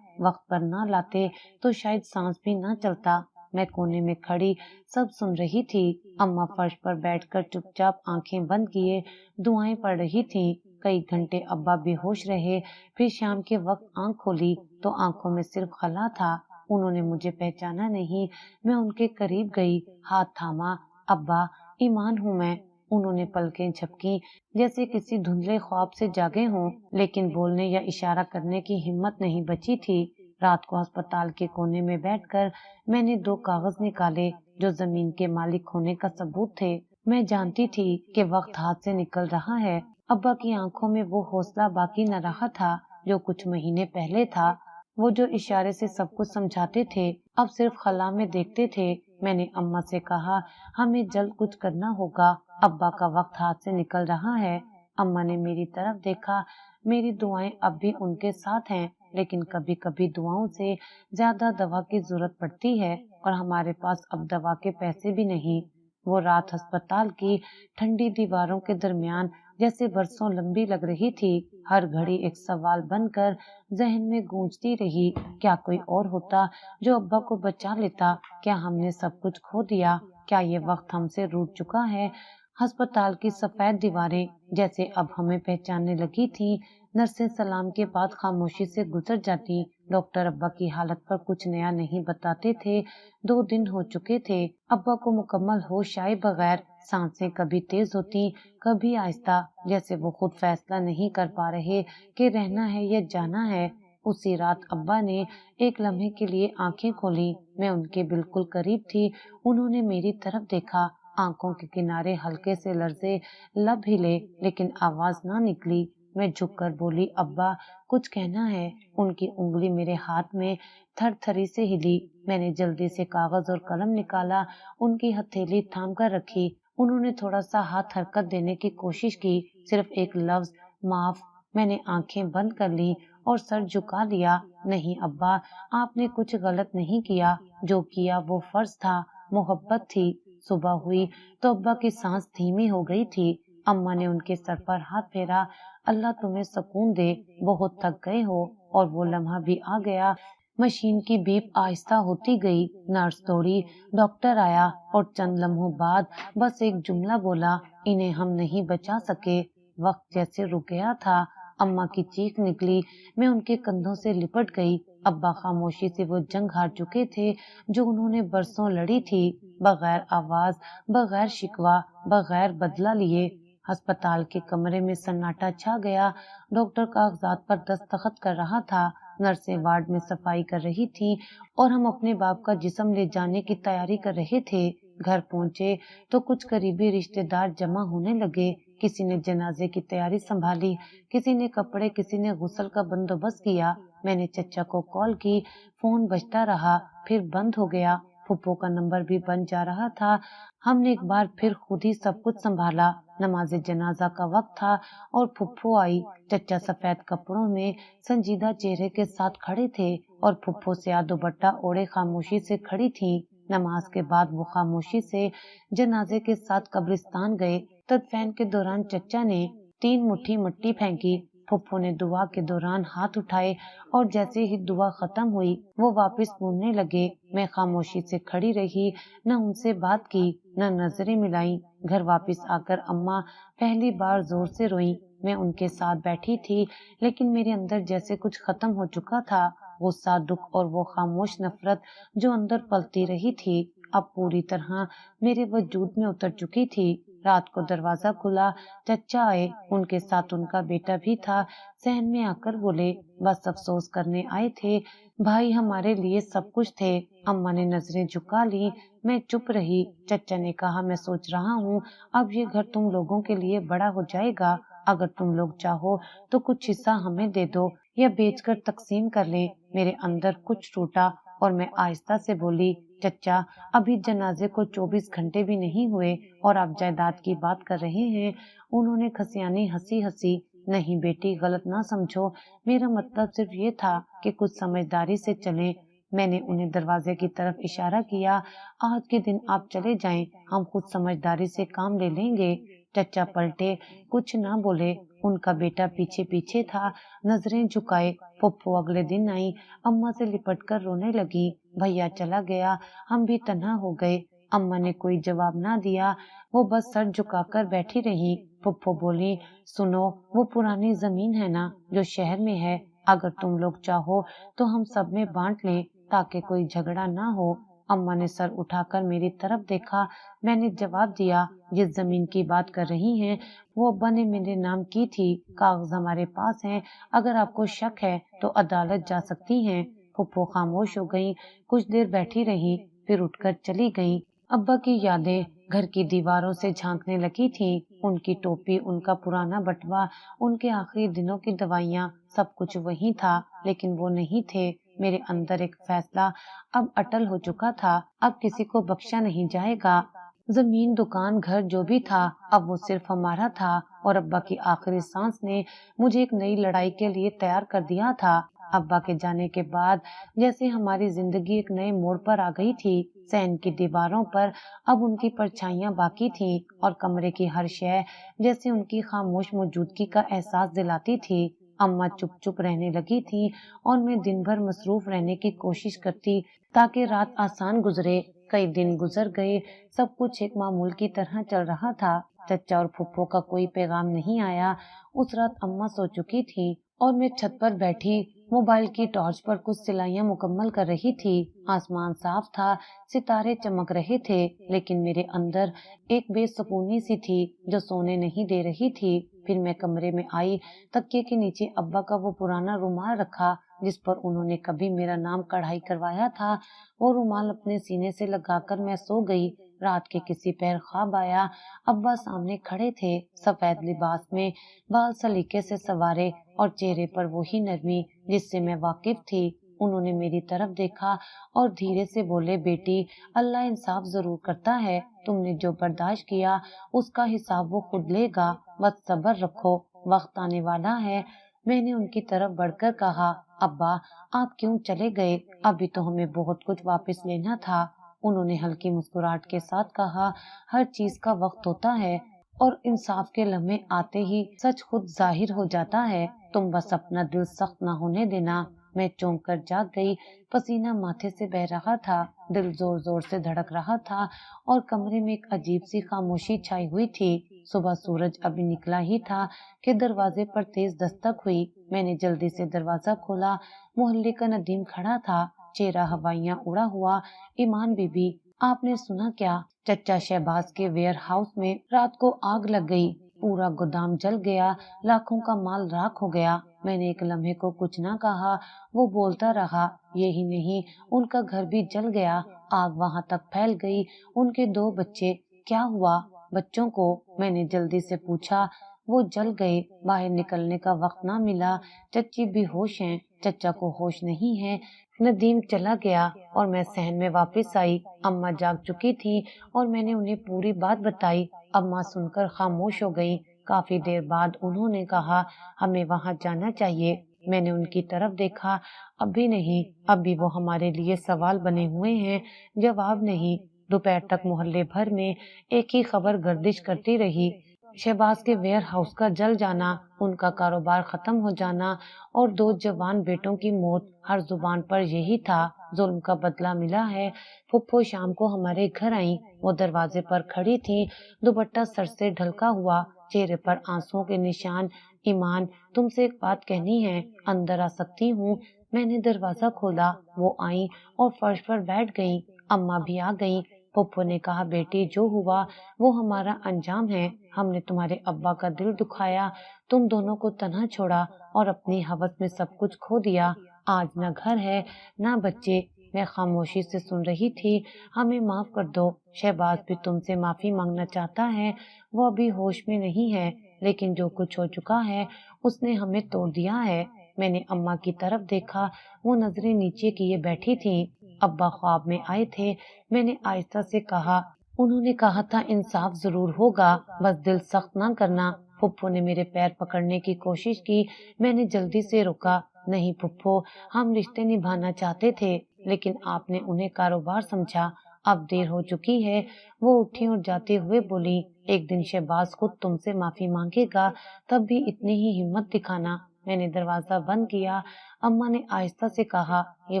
वक्त पर ना लाते तो शायद सांस भी ना चलता। मैं कोने में खड़ी सब सुन रही थी। अम्मा फर्श पर बैठकर चुपचाप आंखें बंद किए दुआएं पढ़ रही थी। कई घंटे अब्बा बेहोश रहे। फिर शाम के वक्त आंख खोली तो आंखों में सिर्फ खला था। उन्होंने मुझे पहचाना नहीं। मैं उनके करीब गई, हाथ थामा। अब्बा, ईमान हूँ मैं। उन्होंने पलकें झपकी, जैसे किसी धुंधले ख्वाब से जागे हों, लेकिन बोलने या इशारा करने की हिम्मत नहीं बची थी। रात को अस्पताल के कोने में बैठकर मैंने 2 कागज निकाले जो जमीन के मालिक होने का सबूत थे। मैं जानती थी कि वक्त हाथ से निकल रहा है। अब्बा की आंखों में वो हौसला बाकी न रहा था जो कुछ महीने पहले था। वो जो इशारे से सब कुछ समझाते थे, अब सिर्फ खला में देखते थे। मैंने अम्मा से कहा, हमें जल्द कुछ करना होगा, अब्बा का वक्त हाथ से निकल रहा है। अम्मा ने मेरी तरफ देखा। मेरी दुआएं अब भी उनके साथ हैं, लेकिन कभी कभी दुआओं से ज्यादा दवा की जरूरत पड़ती है और हमारे पास अब दवा के पैसे भी नहीं। वो रात अस्पताल की ठंडी दीवारों के दरमियान जैसे बरसों लंबी लग रही थी। हर घड़ी एक सवाल बनकर जहन में गूंजती रही, क्या कोई और होता जो अब्बा को बचा लेता? क्या हमने सब कुछ खो दिया? क्या ये वक्त हमसे रूठ चुका है? अस्पताल की सफेद दीवारें जैसे अब हमें पहचानने लगी थी। नर्सें सलाम के बाद खामोशी से गुजर जाती। डॉक्टर अब्बा की हालत पर कुछ नया नहीं बताते थे। 2 दिन हो चुके थे। अब्बा को मुकम्मल होश आए बगैर सांसें कभी तेज होती, कभी आहिस्ता, जैसे वो खुद फैसला नहीं कर पा रहे कि रहना है या जाना है। उसी रात अब्बा ने एक लम्हे के लिए आंखें खोली। मैं उनके बिल्कुल करीब थी। उन्होंने मेरी तरफ देखा। आंखों के किनारे हल्के से लर्जे, लब हिले, लेकिन आवाज ना निकली। मैं झुककर बोली, अब्बा, कुछ कहना है? उनकी उंगली मेरे हाथ में थरथरी से हिली। मैंने जल्दी से कागज और कलम निकाला, उनकी हथेली थाम कर रखी। उन्होंने थोड़ा सा हाथ हरकत देने की कोशिश की, सिर्फ एक लफ्ज, माफ। मैंने आंखें बंद कर ली और सर झुका लिया। नहीं अब्बा, आपने कुछ गलत नहीं किया, जो किया वो फर्ज था, मोहब्बत थी। सुबह हुई तो अब्बा की सांस धीमी हो गई थी। अम्मा ने उनके सर पर हाथ फेरा। अल्लाह तुम्हें सुकून दे, बहुत थक गए हो। और वो लम्हा भी आ गया। मशीन की बीप आहिस्ता होती गई। नर्स दौड़ी, डॉक्टर आया और चंद लम्हों बाद बस एक जुमला बोला, इन्हें हम नहीं बचा सके। वक्त जैसे रुक गया था। अम्मा की चीख निकली। मैं उनके कंधों से लिपट गई। अब्बा खामोशी से वो जंग हार चुके थे जो उन्होंने बरसों लड़ी थी, बगैर आवाज, बगैर शिकवा, बगैर बदला लिए। अस्पताल के कमरे में सन्नाटा छा गया। डॉक्टर कागजात पर दस्तखत कर रहा था। नर्सें वार्ड में सफाई कर रही थी और हम अपने बाप का जिस्म ले जाने की तैयारी कर रहे थे। घर पहुंचे तो कुछ करीबी रिश्तेदार जमा होने लगे। किसी ने जनाजे की तैयारी संभाली, किसी ने कपड़े, किसी ने गुस्ल का बंदोबस्त किया। मैंने चचा को कॉल की, फोन बजता रहा, फिर बंद हो गया। फुप्पो का नंबर भी बन जा रहा था। हमने एक बार फिर खुद ही सब कुछ संभाला। नमाज जनाजा का वक्त था और फुप्पो आई। चचा सफेद कपड़ों में संजीदा चेहरे के साथ खड़े थे और फुप्पो से दुपट्टा ओढ़े खामोशी से खड़ी थी। नमाज के बाद वो खामोशी से जनाजे के साथ कब्रिस्तान गए। तदफीन के दौरान चचा ने 3 मुट्ठी मिट्टी फेंकी। फुप्पो ने दुआ के दौरान हाथ उठाए और जैसे ही दुआ खत्म हुई वो वापस मुड़ने लगे। मैं खामोशी से खड़ी रही, न उनसे बात की, न नजरें मिलाई। घर वापस आकर अम्मा पहली बार जोर से रोई। मैं उनके साथ बैठी थी, लेकिन मेरे अंदर जैसे कुछ खत्म हो चुका था। गुस्सा, दुख और वो खामोश नफरत जो अंदर पलती रही थी, अब पूरी तरह मेरे वजूद में उतर चुकी थी। रात को दरवाजा खुला, चचा आए, उनके साथ उनका बेटा भी था। सहन में आकर बोले, बस अफसोस करने आए थे, भाई हमारे लिए सब कुछ थे। अम्मा ने नजरें झुका ली। मैं चुप रही। चचा ने कहा, मैं सोच रहा हूँ अब ये घर तुम लोगों के लिए बड़ा हो जाएगा। अगर तुम लोग चाहो तो कुछ हिस्सा हमें दे दो या बेचकर तकसीम कर ले। मेरे अंदर कुछ टूटा और मैं आहिस्ता से बोली, चचा अभी जनाजे को 24 घंटे भी नहीं हुए और आप जायदाद की बात कर रहे हैं। उन्होंने खसियानी हंसी हंसी। नहीं बेटी, गलत ना समझो, मेरा मतलब सिर्फ ये था कि कुछ समझदारी से चलें। मैंने उन्हें दरवाजे की तरफ इशारा किया। आज के दिन आप चले जाएं, हम खुद समझदारी से काम ले लेंगे। चचा पलटे, कुछ ना बोले। उनका बेटा पीछे पीछे था, नजरें झुकाए। पप्पू अगले दिन आई, अम्मा से लिपट कर रोने लगी। भैया चला गया, हम भी तन्हा हो गए। अम्मा ने कोई जवाब ना दिया, वो बस सर झुकाकर बैठी रही। पप्पू बोली, सुनो, वो पुरानी जमीन है ना जो शहर में है, अगर तुम लोग चाहो तो हम सब में बांट लें ताकि कोई झगड़ा ना हो। अम्मा ने सर उठाकर मेरी तरफ देखा। मैंने जवाब दिया, जिस जमीन की बात कर रही हैं वो अब्बा ने मेरे नाम की थी। कागज हमारे पास हैं, अगर आपको शक है तो अदालत जा सकती हैं। फुप्पो खामोश हो गई, कुछ देर बैठी रही, फिर उठकर चली गई। अब्बा की यादें घर की दीवारों से झांकने लगी थी। उनकी टोपी, उनका पुराना बटवा, उनके आखिरी दिनों की दवाइयाँ, सब कुछ वही था, लेकिन वो नहीं थे। मेरे अंदर एक फैसला अब अटल हो चुका था, अब किसी को बख्शा नहीं जाएगा। जमीन, दुकान, घर जो भी था, अब वो सिर्फ हमारा था। और अब्बा की आखिरी सांस ने मुझे एक नई लड़ाई के लिए तैयार कर दिया था। अब्बा के जाने के बाद जैसे हमारी जिंदगी एक नए मोड़ पर आ गई थी। सहन की दीवारों पर अब उनकी परछाइयां बाकी थी और कमरे की हर शय जैसे उनकी खामोश मौजूदगी का एहसास दिलाती थी। अम्मा चुप चुप रहने लगी थी और मैं दिन भर मसरूफ रहने की कोशिश करती ताकि रात आसान गुजरे। कई दिन गुजर गए, सब कुछ एक मामूल की तरह चल रहा था। चचा और फुप्पो का कोई पैगाम नहीं आया। उस रात अम्मा सो चुकी थी और मैं छत पर बैठी मोबाइल की टॉर्च पर कुछ सिलाइयां मुकम्मल कर रही थी। आसमान साफ था, सितारे चमक रहे थे, लेकिन मेरे अंदर एक बेसुकूनी सी थी जो सोने नहीं दे रही थी। फिर मैं कमरे में आई, तकिए के नीचे अब्बा का वो पुराना रुमाल रखा जिस पर उन्होंने कभी मेरा नाम कढ़ाई करवाया था। वो रुमाल अपने सीने से लगाकर मैं सो गई। रात के किसी पहर ख्वाब आया। अब्बा सामने खड़े थे, सफेद लिबास में, बाल सलीके से संवारे और चेहरे पर वही नरमी जिससे मैं वाकिफ थी। उन्होंने मेरी तरफ देखा और धीरे से बोले, बेटी, अल्लाह इंसाफ जरूर करता है। तुमने जो बर्दाश्त किया उसका हिसाब वो खुद लेगा, बस सब्र रखो, वक्त आने वाला है। मैंने उनकी तरफ बढ़कर कहा, अब्बा आप क्यों चले गए? अभी तो हमें बहुत कुछ वापस लेना था। उन्होंने हल्की मुस्कुराहट के साथ कहा, हर चीज का वक्त होता है और इंसाफ के लम्हे आते ही सच खुद जाहिर हो जाता है। तुम बस अपना दिल सख्त ना होने देना। मैं चौंक कर जाग गई। पसीना माथे से बह रहा था, दिल जोर जोर से धड़क रहा था और कमरे में एक अजीब सी खामोशी छाई हुई थी। सुबह सूरज अभी निकला ही था कि दरवाजे पर तेज दस्तक हुई। मैंने जल्दी से दरवाजा खोला। मोहल्ले का नदीम खड़ा था, चेहरा हवाइयां उड़ा हुआ। ईमान बीबी, आपने सुना क्या? चचा शहबाज के वेयर हाउस में रात को आग लग गई, पूरा गोदाम जल गया, लाखों का माल राख हो गया। میں نے ایک لمحے کو کچھ نہ کہا، وہ بولتا رہا۔ یہی نہیں، ان کا گھر بھی جل گیا، آگ وہاں تک پھیل گئی۔ ان کے 2 بچے، کیا ہوا بچوں کو؟ میں نے جلدی سے پوچھا۔ وہ جل گئے، باہر نکلنے کا وقت نہ ملا، چچی بے ہوش ہیں، چچا کو ہوش نہیں ہے۔ ندیم چلا گیا اور میں صحن میں واپس آئی۔ اماں جاگ چکی تھی اور میں نے انہیں پوری بات بتائی۔ اماں سن کر خاموش ہو گئی۔ کافی دیر بعد انہوں نے کہا، ہمیں وہاں جانا چاہیے۔ میں نے ان کی طرف دیکھا۔ ابھی نہیں، ابھی وہ ہمارے لیے سوال بنے ہوئے ہیں، جواب نہیں۔ دوپہر تک محلے بھر میں ایک ہی خبر گردش کرتی رہی، شہباز کے ویئر ہاؤس کا جل جانا، ان کا کاروبار ختم ہو جانا اور 2 جوان بیٹوں کی موت۔ ہر زبان پر یہی تھا، ظلم کا بدلہ ملا ہے۔ پھپھو شام کو ہمارے گھر آئیں، وہ دروازے پر کھڑی تھی، دوپٹہ سر سے ڈھلکا ہوا، چہرے پر آنسوؤں کے نشان۔ ایمان، تم سے ایک بات کہنی ہے، اندر آ سکتی ہوں؟ میں نے دروازہ کھولا، وہ آئیں اور فرش پر بیٹھ گئیں۔ اماں بھی آ گئیں۔ پھپھو نے کہا، بیٹی جو ہوا وہ ہمارا انجام ہے، ہم نے تمہارے ابا کا دل دکھایا، تم دونوں کو تنہا چھوڑا اور اپنی ہوس میں سب کچھ کھو دیا۔ آج نہ گھر ہے نہ بچے۔ میں خاموشی سے سن رہی تھی۔ ہمیں معاف کر دو، شہباز بھی تم سے معافی مانگنا چاہتا ہے، وہ ابھی ہوش میں نہیں ہے، لیکن جو کچھ ہو چکا ہے اس نے ہمیں توڑ دیا ہے۔ میں نے اماں کی طرف دیکھا، وہ نظریں نیچے کیے بیٹھی تھیں۔ ابا خواب میں آئے تھے، میں نے آہستہ سے کہا، انہوں نے کہا تھا انصاف ضرور ہوگا، بس دل سخت نہ کرنا۔ پھپھو نے میرے پیر پکڑنے کی کوشش کی، میں نے جلدی سے روکا۔ نہیں پھپھو، ہم رشتے نبھانا چاہتے تھے، لیکن آپ نے انہیں کاروبار سمجھا، اب دیر ہو چکی ہے۔ وہ اٹھی اور جاتے ہوئے بولی، ایک دن شہباز خود تم سے معافی مانگے گا، تب بھی اتنی ہی ہمت دکھانا۔ میں نے دروازہ بند کیا۔ اماں نے آہستہ سے کہا، یہ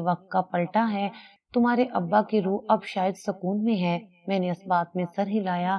وقت کا پلٹا ہے، تمہارے ابا کی روح اب شاید سکون میں ہے۔ میں نے اس بات میں سر ہلایا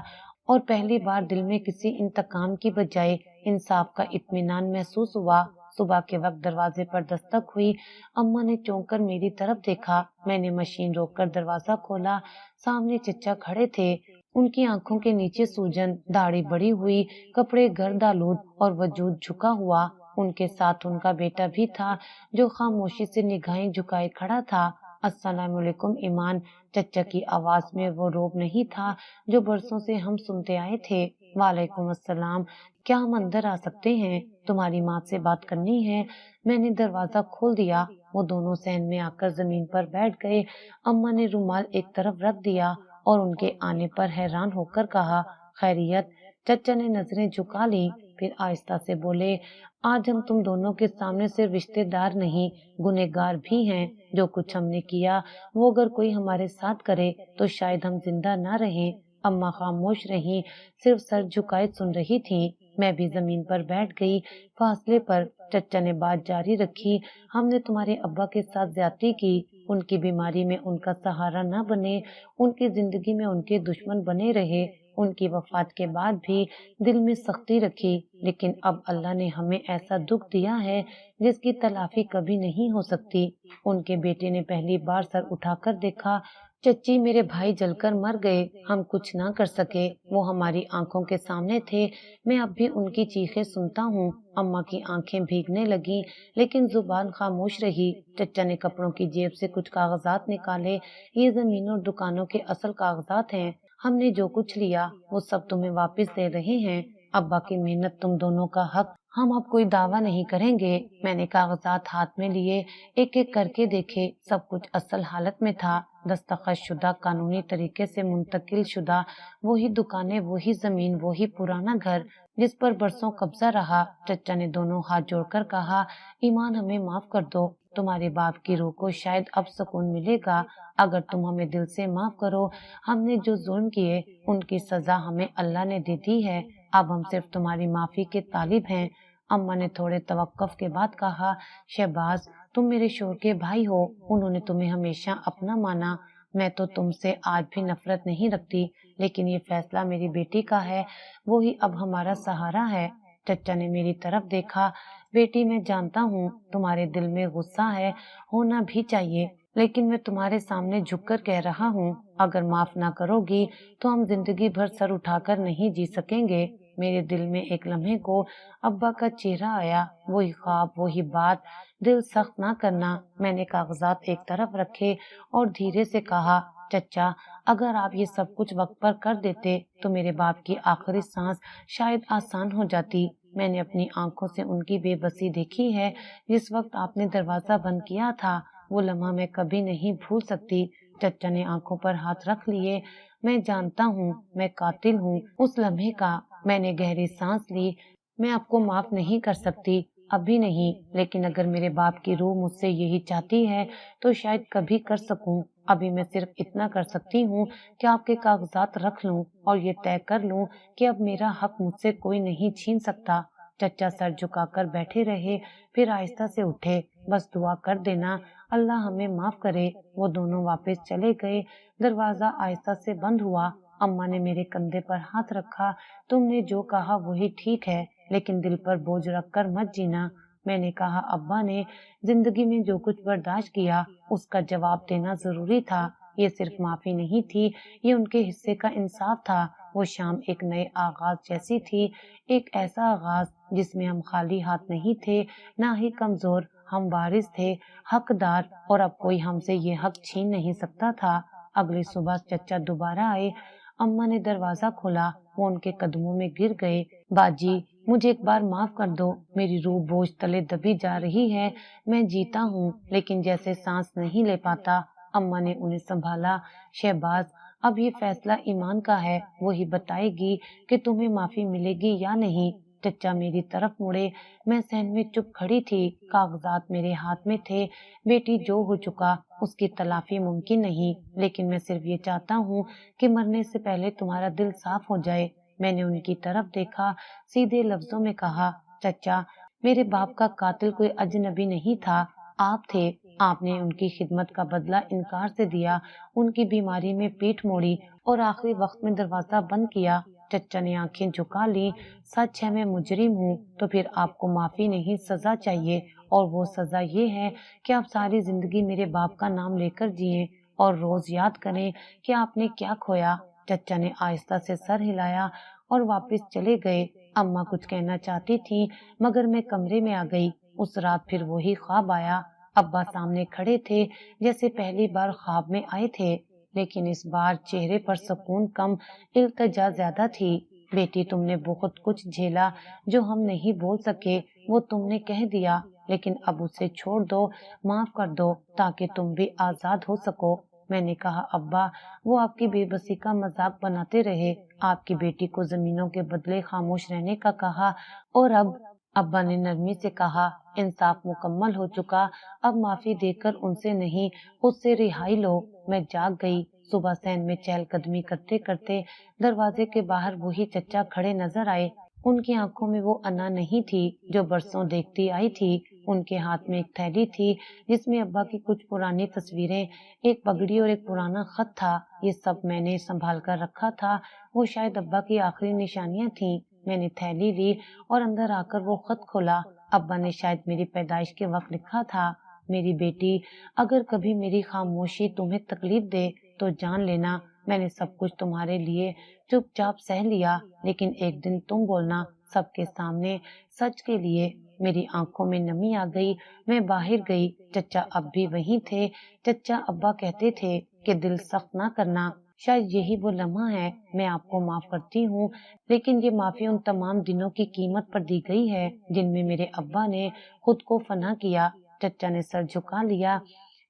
اور پہلی بار دل میں کسی انتقام کی بجائے انصاف کا اطمینان محسوس ہوا۔ صبح کے وقت دروازے پر دستک ہوئی۔ اماں نے چونک کر میری طرف دیکھا۔ میں نے مشین روک کر دروازہ کھولا۔ سامنے چچا کھڑے تھے، ان کی آنکھوں کے نیچے سوجن، داڑھی بڑی ہوئی، کپڑے گرد آلود اور وجود جھکا ہوا۔ ان کے ساتھ ان کا بیٹا بھی تھا، جو خاموشی سے نگاہیں جھکائے کھڑا تھا۔ السلام علیکم ایمان۔ چچا کی آواز میں وہ روب نہیں تھا جو برسوں سے ہم سنتے آئے تھے۔ وعلیکم السلام، کیا ہم اندر آ سکتے ہیں؟ تمہاری ماں سے بات کرنی ہے۔ میں نے دروازہ کھول دیا۔ وہ دونوں صحن میں آ کر زمین پر بیٹھ گئے۔ اماں نے رومال ایک طرف رکھ دیا اور ان کے آنے پر حیران ہو کر کہا، خیریت؟ چچا نے نظریں جھکا لی، پھر آہستہ سے بولے، آج ہم تم دونوں کے سامنے صرف رشتے دار نہیں، گنہگار بھی ہیں۔ جو کچھ ہم نے کیا وہ اگر کوئی ہمارے ساتھ کرے تو شاید ہم زندہ نہ رہیں۔ اماں خاموش رہیں، صرف سر جھکائے سن رہی تھیں۔ میں بھی زمین پر بیٹھ گئی، فاصلے پر۔ چچا نے بات جاری رکھی، ہم نے تمہارے ابا کے ساتھ زیادتی کی، ان کی بیماری میں ان کا سہارا نہ بنے، ان کی زندگی میں ان کے دشمن بنے رہے، ان کی وفات کے بعد بھی دل میں سختی رکھی، لیکن اب اللہ نے ہمیں ایسا دکھ دیا ہے جس کی تلافی کبھی نہیں ہو سکتی۔ ان کے بیٹے نے پہلی بار سر اٹھا کر دیکھا، چچی میرے بھائی جل کر مر گئے، ہم کچھ نہ کر سکے، وہ ہماری آنکھوں کے سامنے تھے، میں اب بھی ان کی چیخیں سنتا ہوں۔ اماں کی آنکھیں بھیگنے لگیں لیکن زبان خاموش رہی۔ چچا نے کپڑوں کی جیب سے کچھ کاغذات نکالے، یہ زمین اور دکانوں کے اصل کاغذات ہیں، ہم نے جو کچھ لیا وہ سب تمہیں واپس دے رہے ہیں، ابا کی محنت تم دونوں کا حق، ہم اب کوئی دعویٰ نہیں کریں گے۔ میں نے کاغذات ہاتھ میں لیے، ایک ایک کر کے دیکھے، سب کچھ اصل حالت میں تھا، دستخط شدہ، قانونی طریقے سے منتقل شدہ، وہی دکانیں، وہی زمین، وہی پرانا گھر جس پر برسوں قبضہ رہا۔ چچا نے دونوں ہاتھ جوڑ کر کہا، ایمان ہمیں معاف کر دو، تمہارے باپ کی روح کو شاید اب سکون ملے گا اگر تم ہمیں دل سے معاف کرو، ہم نے جو ظلم کیے ان کی سزا ہمیں اللہ نے دے دی ہے، اب ہم صرف تمہاری معافی کے طالب ہیں۔ اماں نے تھوڑے توقف کے بعد کہا، شہباز تم میرے شوہر کے بھائی ہو، انہوں نے تمہیں ہمیشہ اپنا مانا، میں تو تم سے آج بھی نفرت نہیں رکھتی، لیکن یہ فیصلہ میری بیٹی کا ہے، وہی اب ہمارا سہارا ہے۔ چچا نے میری طرف دیکھا، بیٹی میں جانتا ہوں تمہارے دل میں غصہ ہے، ہونا بھی چاہیے، لیکن میں تمہارے سامنے جھک کر کہہ رہا ہوں، اگر معاف نہ کرو گی تو ہم زندگی بھر سر اٹھا کر نہیں جی سکیں گے۔ میرے دل میں ایک لمحے کو ابا کا چہرہ آیا، وہی خواب، وہی بات، دل سخت نہ کرنا۔ میں نے کاغذات ایک طرف رکھے اور دھیرے سے کہا، چچا اگر آپ یہ سب کچھ وقت پر کر دیتے تو میرے باپ کی آخری سانس شاید آسان ہو جاتی۔ میں نے اپنی آنکھوں سے ان کی بے بسی دیکھی ہے جس وقت آپ نے دروازہ بند کیا تھا، وہ لمحہ میں کبھی نہیں بھول سکتی۔ چچا نے آنکھوں پر ہاتھ رکھ لیے۔ میں جانتا ہوں میں قاتل ہوں اس لمحے کا۔ میں نے گہری سانس لی۔ میں آپ کو معاف نہیں کر سکتی، ابھی نہیں، لیکن اگر میرے باپ کی روح مجھ سے یہی چاہتی ہے تو شاید کبھی کر سکوں۔ ابھی میں صرف اتنا کر سکتی ہوں کہ آپ کے کاغذات رکھ لوں اور یہ طے کر لوں کہ اب میرا حق مجھ سے کوئی نہیں چھین سکتا۔ چچا سر جھکا کر بیٹھے رہے، پھر آہستہ سے اٹھے، بس دعا کر دینا اللہ ہمیں معاف کرے۔ وہ دونوں واپس چلے گئے۔ دروازہ آہستہ سے بند ہوا۔ اماں نے میرے کندھے پر ہاتھ رکھا، تم نے جو کہا وہی ٹھیک ہے، لیکن دل پر بوجھ رکھ کر مت جینا۔ میں نے کہا، ابا نے زندگی میں جو کچھ برداشت کیا اس کا جواب دینا ضروری تھا۔ یہ صرف معافی نہیں تھی، یہ ان کے حصے کا انصاف تھا۔ وہ شام ایک نئے آغاز جیسی تھی، ایک ایسا آغاز جس میں ہم خالی ہاتھ نہیں تھے، نہ ہی کمزور، ہم وارث تھے، حقدار، اور اب کوئی ہم سے یہ حق چھین نہیں سکتا تھا۔ اگلی صبح چچا دوبارہ آئے۔ اماں نے دروازہ کھولا، وہ ان کے قدموں میں گر گئے۔ باجی مجھے ایک بار معاف کر دو، میری روح بوجھ تلے دبی جا رہی ہے، میں جیتا ہوں لیکن جیسے سانس نہیں لے پاتا۔ اماں نے انہیں سنبھالا، شہباز اب یہ فیصلہ ایمان کا ہے، وہی بتائے گی کہ تمہیں معافی ملے گی یا نہیں۔ چچا میری طرف مڑے، میں صحن میں چپ کھڑی تھی، کاغذات میرے ہاتھ میں تھے۔ بیٹی جو ہو چکا اس کی تلافی ممکن نہیں، لیکن میں صرف یہ چاہتا ہوں کہ مرنے سے پہلے تمہارا دل صاف ہو جائے۔ میں نے ان کی طرف دیکھا، سیدھے لفظوں میں کہا، چچا میرے باپ کا قاتل کوئی اجنبی نہیں تھا، آپ تھے۔ آپ نے ان کی خدمت کا بدلہ انکار سے دیا، ان کی بیماری میں پیٹھ موڑی اور آخری وقت میں دروازہ بند کیا۔ چچا نے آنکھیں جھکا لی، سچ ہے میں مجرم ہوں، تو پھر آپ کو معافی نہیں سزا چاہیے، اور وہ سزا یہ ہے کہ آپ ساری زندگی میرے باپ کا نام لے کر جئیں اور روز یاد کریں کہ آپ نے کیا کھویا۔ چچا نے آہستہ سے سر ہلایا اور واپس چلے گئے۔ اماں کچھ کہنا چاہتی تھی مگر میں کمرے میں آ گئی۔ اس رات پھر وہی خواب آیا۔ ابا سامنے کھڑے تھے جیسے پہلی بار خواب میں آئے تھے، لیکن اس بار چہرے پر سکون کم، التجا زیادہ تھی۔ بیٹی تم نے بہت کچھ جھیلا جو ہم نہیں بول سکے، وہ تم نے کہہ دیا، لیکن اب اسے چھوڑ دو، معاف کر دو تاکہ تم بھی آزاد ہو سکو۔ میں نے کہا، ابا وہ آپ کی بے بسی کا مذاق بناتے رہے، آپ کی بیٹی کو زمینوں کے بدلے خاموش رہنے کا کہا، اور اب ابا نے نرمی سے کہا، انصاف مکمل ہو چکا، اب معافی دے کر ان سے نہیں اس سے رہائی لو۔ میں جاگ گئی۔ صبح صحن میں چہل قدمی کرتے کرتے دروازے کے باہر وہی چچا کھڑے نظر آئے۔ ان کی آنکھوں میں وہ انا نہیں تھی جو برسوں دیکھتی آئی تھی۔ ان کے ہاتھ میں ایک تھیلی تھی جس میں ابا کی کچھ پرانی تصویریں، ایک پگڑی اور ایک پرانا خط تھا۔ یہ سب میں نے سنبھال کر رکھا تھا، وہ شاید ابا کی آخری نشانیاں تھیں۔ میں نے تھیلی لی اور اندر آ کر وہ خط کھولا۔ ابا نے شاید میری پیدائش کے وقت لکھا تھا، میری بیٹی اگر کبھی میری خاموشی تمہیں تکلیف دے تو جان لینا میں نے سب کچھ تمہارے لیے چپ چاپ سہ لیا، لیکن ایک دن تم بولنا سب کے سامنے سچ کے لیے۔ میری آنکھوں میں نمی آ گئی، میں باہر گئی۔ چچا اب بھی وہیں تھے۔ چچا ابا کہتے تھے کہ دل سخت نہ کرنا، شاید یہی وہ لمحہ ہے، میں آپ کو معاف کرتی ہوں، لیکن یہ معافی ان تمام دنوں کی قیمت پر دی گئی ہے جن میں میرے ابا نے خود کو فنا کیا۔ چچا نے سر جھکا لیا۔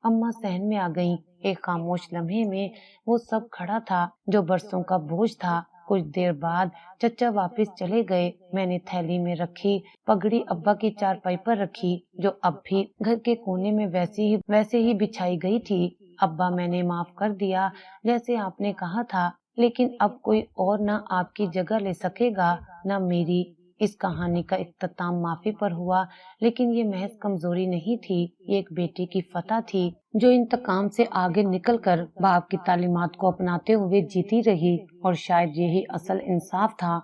اماں صحن میں آ گئیں۔ ایک خاموش لمحے میں وہ سب کھڑا تھا جو برسوں کا بوجھ تھا۔ کچھ دیر بعد چچا واپس چلے گئے۔ میں نے تھیلی میں رکھی پگڑی ابا کی چارپائی پر رکھی جو اب بھی گھر کے کونے میں ویسے ہی بچھائی گئی تھی۔ ابا میں نے معاف کر دیا جیسے آپ نے کہا تھا، لیکن اب کوئی اور نہ آپ کی جگہ لے سکے گا نہ میری۔ اس کہانی کا اختتام معافی پر ہوا، لیکن یہ محض کمزوری نہیں تھی، یہ ایک بیٹی کی فتح تھی جو انتقام سے آگے نکل کر باپ کی تعلیمات کو اپناتے ہوئے جیتی رہی، اور شاید یہی اصل انصاف تھا۔